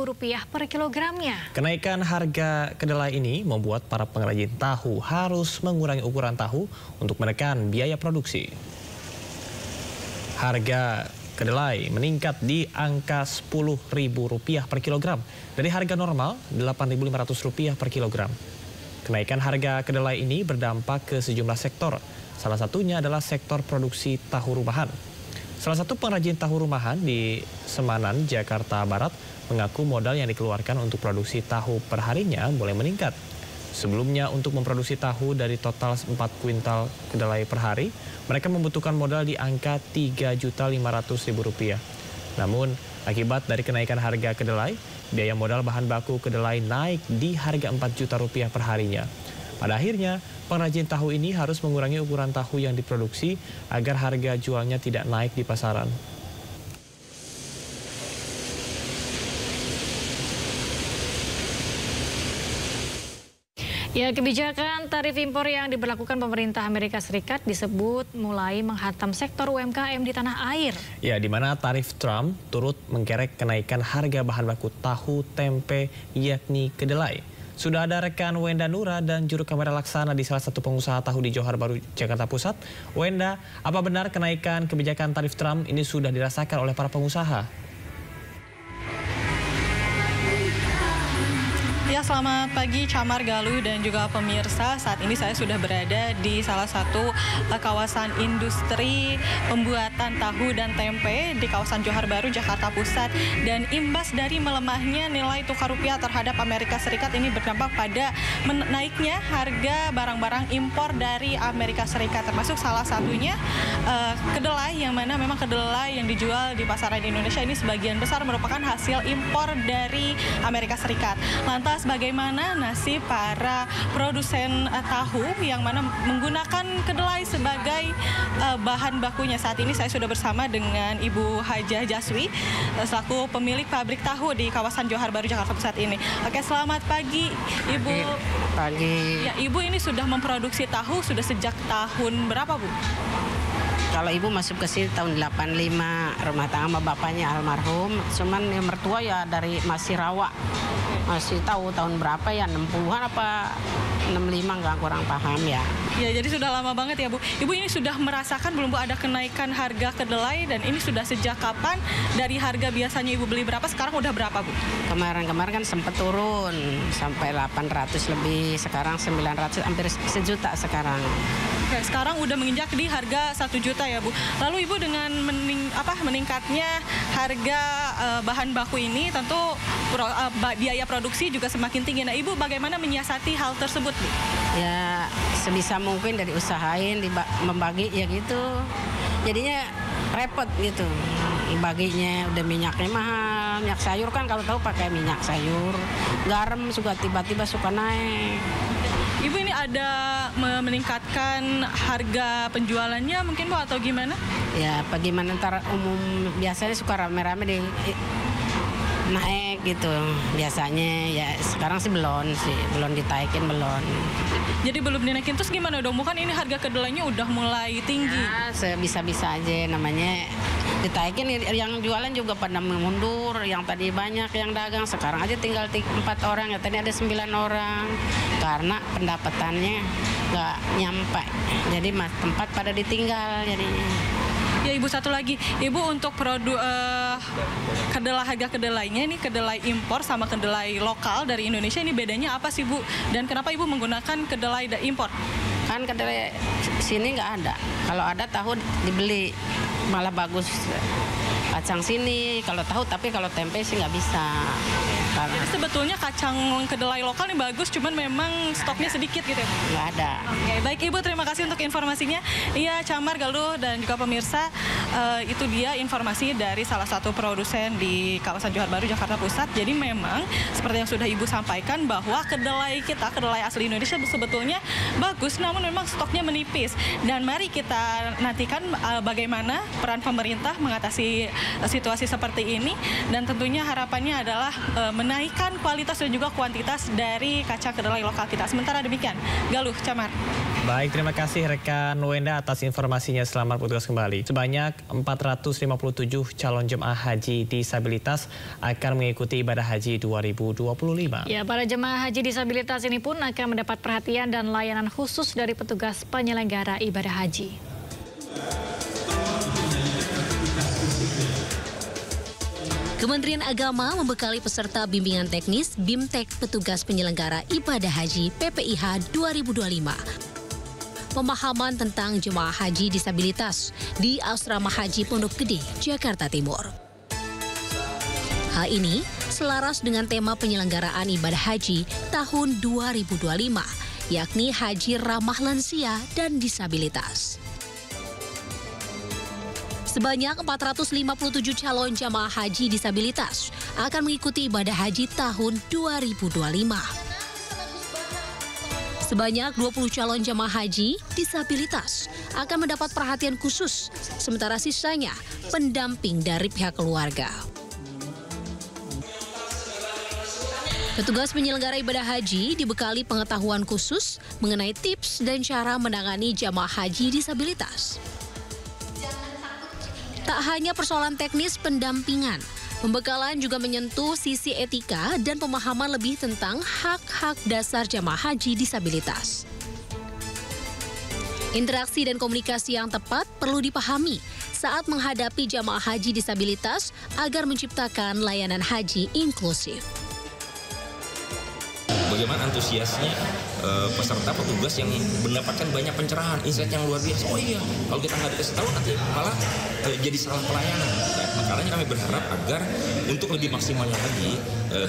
per kilogramnya. Kenaikan harga kedelai ini membuat para pengrajin tahu harus mengurangi ukuran tahu untuk menekan biaya produksi. Harga kedelai meningkat di angka Rp10.000 per kilogram dari harga normal Rp8.500 per kilogram. Kenaikan harga kedelai ini berdampak ke sejumlah sektor. Salah satunya adalah sektor produksi tahu rumahan. Salah satu pengrajin tahu rumahan di Semanan, Jakarta Barat mengaku modal yang dikeluarkan untuk produksi tahu perharinya mulai meningkat. Sebelumnya untuk memproduksi tahu dari total 4 kuintal kedelai per hari, mereka membutuhkan modal di angka Rp3.500.000. Namun akibat dari kenaikan harga kedelai, biaya modal bahan baku kedelai naik di harga Rp4 juta per harinya. Pada akhirnya, pengrajin tahu ini harus mengurangi ukuran tahu yang diproduksi agar harga jualnya tidak naik di pasaran. Ya, kebijakan tarif impor yang diberlakukan pemerintah Amerika Serikat disebut mulai menghantam sektor UMKM di tanah air. Ya, di mana tarif Trump turut mengkerek kenaikan harga bahan baku tahu, tempe, yakni kedelai. Sudah ada rekan Wenda Nura dan juru kamera laksana di salah satu pengusaha tahu di Johar Baru, Jakarta Pusat. Wenda, apa benar kenaikan kebijakan tarif Trump ini sudah dirasakan oleh para pengusaha? Ya, selamat pagi Camar, Galuh, dan juga pemirsa. Saat ini saya sudah berada di salah satu kawasan industri pembuatan tahu dan tempe di kawasan Johar Baru, Jakarta Pusat. Dan imbas dari melemahnya nilai tukar rupiah terhadap Amerika Serikat ini berdampak pada naiknya harga barang-barang impor dari Amerika Serikat. Termasuk salah satunya kedelai, yang mana memang kedelai yang dijual di pasaran Indonesia ini sebagian besar merupakan hasil impor dari Amerika Serikat. Lantas bagaimana nasib para produsen tahu yang mana menggunakan kedelai sebagai bahan bakunya? Saat ini saya sudah bersama dengan Ibu Hajah Jaswi selaku pemilik pabrik tahu di kawasan Johar Baru, Jakarta Pusat ini. Oke, selamat pagi Ibu. Pagi. Ya, Ibu ini sudah memproduksi tahu sudah sejak tahun berapa, Bu? Kalau ibu masuk ke sini tahun 85, rumah tangga sama bapaknya almarhum. Cuman yang mertua ya dari masih rawa. Masih tahu tahun berapa ya, 60-an apa 65, nggak kurang paham ya. Ya, jadi sudah lama banget ya, Bu. Ibu ini sudah merasakan belum, Bu, ada kenaikan harga kedelai, dan ini sudah sejak kapan? Dari harga biasanya Ibu beli berapa, sekarang udah berapa, Bu? Kemarin kan sempat turun sampai 800 lebih, sekarang 900, hampir sejuta sekarang. Oke, sekarang udah menginjak di harga 1 juta ya, Bu. Lalu Ibu dengan meningkatnya harga bahan baku ini tentu biaya produksi juga semakin tinggi. Nah, Ibu bagaimana menyiasati hal tersebut, Bu? Ya, sebisa mungkin dari usahain membagi ya gitu. Jadinya repot gitu. Baginya udah minyaknya mahal, minyak sayur kan kalau tahu pakai minyak sayur. Garam juga tiba-tiba suka naik. Ibu ini ada meningkatkan harga penjualannya mungkin, Bu, atau gimana? Ya, bagaimana ntar umum biasanya suka rame-rame di naik gitu biasanya, ya sekarang sih belum ditaikin belum. Jadi belum dinaikin, terus gimana dong? Bukan ini harga kedelainya udah mulai tinggi. Ya, sebisa-bisa aja namanya ditaikin. Yang jualan juga pada mundur, yang tadi banyak yang dagang sekarang aja tinggal 4 orang, ya tadi ada 9 orang karena pendapatannya nggak nyampe, jadi tempat pada ditinggal jadinya. Ya, Ibu, satu lagi, Ibu, untuk produk kedelai, harga kedelainya ini kedelai impor sama kedelai lokal dari Indonesia ini bedanya apa sih, Bu? Dan kenapa Ibu menggunakan kedelai impor? Kan kedelai sini nggak ada. Kalau ada tahu dibeli, malah bagus. kacang sini kalau tahu, tapi kalau tempe sih nggak bisa. Jadi sebetulnya kacang kedelai lokal ini bagus, cuman memang stoknya sedikit gitu ya? Nggak ada. Oke, baik Ibu, terima kasih untuk informasinya. Iya, Camar, Galuh, dan juga pemirsa, itu dia informasi dari salah satu produsen di kawasan Johar Baru, Jakarta Pusat. Jadi memang seperti yang sudah Ibu sampaikan bahwa kedelai kita, kedelai asli Indonesia sebetulnya bagus, namun memang stoknya menipis. Dan mari kita nantikan bagaimana peran pemerintah mengatasi situasi seperti ini, dan tentunya harapannya adalah menaikkan kualitas dan juga kuantitas dari kacang kedelai lokal kita. Sementara demikian, Galuh, Camar. Baik, terima kasih rekan Wenda atas informasinya. Selamat bertugas kembali. Sebanyak 457 calon jemaah haji disabilitas akan mengikuti ibadah haji 2025. Ya, para jemaah haji disabilitas ini pun akan mendapat perhatian dan layanan khusus dari petugas penyelenggara ibadah haji. Kementerian Agama membekali peserta bimbingan teknis BIMTEK Petugas Penyelenggara Ibadah Haji PPIH 2025. Pemahaman tentang jemaah haji disabilitas di Asrama Haji Pondok Gede, Jakarta Timur. Hal ini selaras dengan tema penyelenggaraan ibadah haji tahun 2025, yakni Haji Ramah Lansia dan Disabilitas. Sebanyak 457 calon jamaah haji disabilitas akan mengikuti ibadah haji tahun 2025. Sebanyak 20 calon jamaah haji disabilitas akan mendapat perhatian khusus, sementara sisanya pendamping dari pihak keluarga. Petugas penyelenggara ibadah haji dibekali pengetahuan khusus mengenai tips dan cara menangani jamaah haji disabilitas. Tak hanya persoalan teknis pendampingan, pembekalan juga menyentuh sisi etika dan pemahaman lebih tentang hak-hak dasar jamaah haji disabilitas. Interaksi dan komunikasi yang tepat perlu dipahami saat menghadapi jamaah haji disabilitas agar menciptakan layanan haji inklusif. Bagaimana antusiasnya peserta petugas yang mendapatkan banyak pencerahan, insight yang luar biasa. Oh iya, kalau kita nggak dikasih tahu nanti malah jadi salah pelayanan. Makanya kami berharap agar untuk lebih maksimalnya lagi,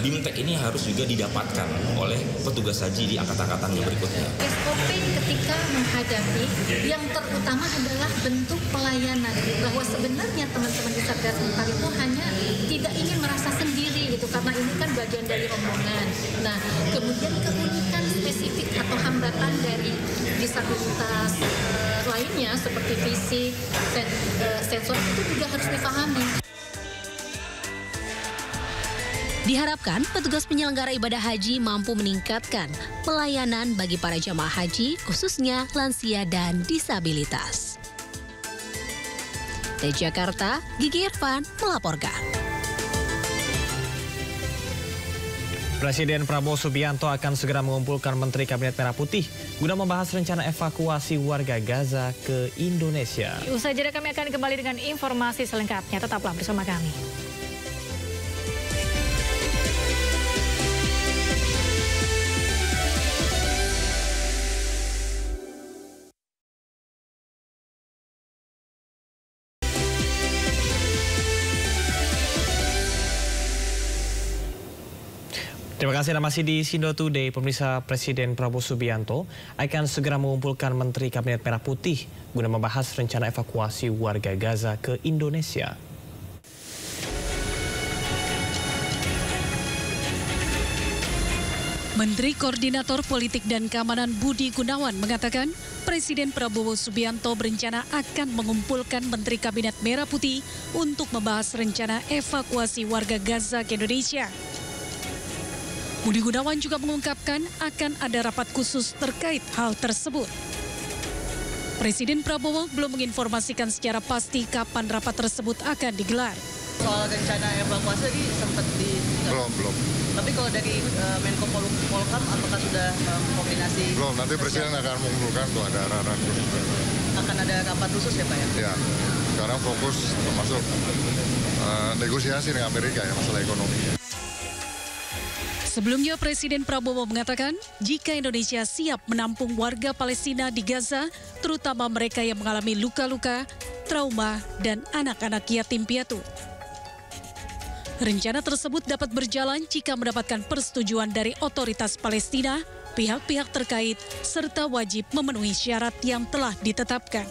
BIMTEK ini harus juga didapatkan oleh petugas haji di angkatan-angkatan yang berikutnya. SOP ketika menghadapi yang terutama adalah bentuk pelayanan, bahwa sebenarnya teman-teman di Satgas Munkar itu hanya tidak ingin merasa sendiri gitu, karena ini kan bagian dari rombongan. Nah, kemudian keunikan spesifik atau hambatan dari disabilitas lainnya seperti fisik, sensor itu juga harus dipahami. Diharapkan petugas penyelenggara ibadah haji mampu meningkatkan pelayanan bagi para jamaah haji, khususnya lansia dan disabilitas. Dari Jakarta, Gigi Irfan melaporkan. Presiden Prabowo Subianto akan segera mengumpulkan Menteri Kabinet Merah Putih guna membahas rencana evakuasi warga Gaza ke Indonesia. Usai jeda kami akan kembali dengan informasi selengkapnya. Tetaplah bersama kami. Terima kasih, Anda masih di Sindo Today. Pemirsa, Presiden Prabowo Subianto akan segera mengumpulkan Menteri Kabinet Merah Putih guna membahas rencana evakuasi warga Gaza ke Indonesia. Menteri Koordinator Politik dan Keamanan Budi Gunawan mengatakan Presiden Prabowo Subianto berencana akan mengumpulkan Menteri Kabinet Merah Putih untuk membahas rencana evakuasi warga Gaza ke Indonesia. Budi Gunawan juga mengungkapkan akan ada rapat khusus terkait hal tersebut. Presiden Prabowo belum menginformasikan secara pasti kapan rapat tersebut akan digelar. Soal rencana evakuasi tadi sempat di... Belum. Tapi kalau dari Menko Polhukam apakah sudah koordinasi? Belum, nanti Presiden akan mengumpulkan untuk ada arahan khusus. Akan ada rapat khusus ya Pak ya? Ya, sekarang fokus termasuk negosiasi dengan Amerika ya, masalah ekonomi. Sebelumnya Presiden Prabowo mengatakan jika Indonesia siap menampung warga Palestina di Gaza, terutama mereka yang mengalami luka-luka, trauma, dan anak-anak yatim piatu. Rencana tersebut dapat berjalan jika mendapatkan persetujuan dari otoritas Palestina, pihak-pihak terkait, serta wajib memenuhi syarat yang telah ditetapkan.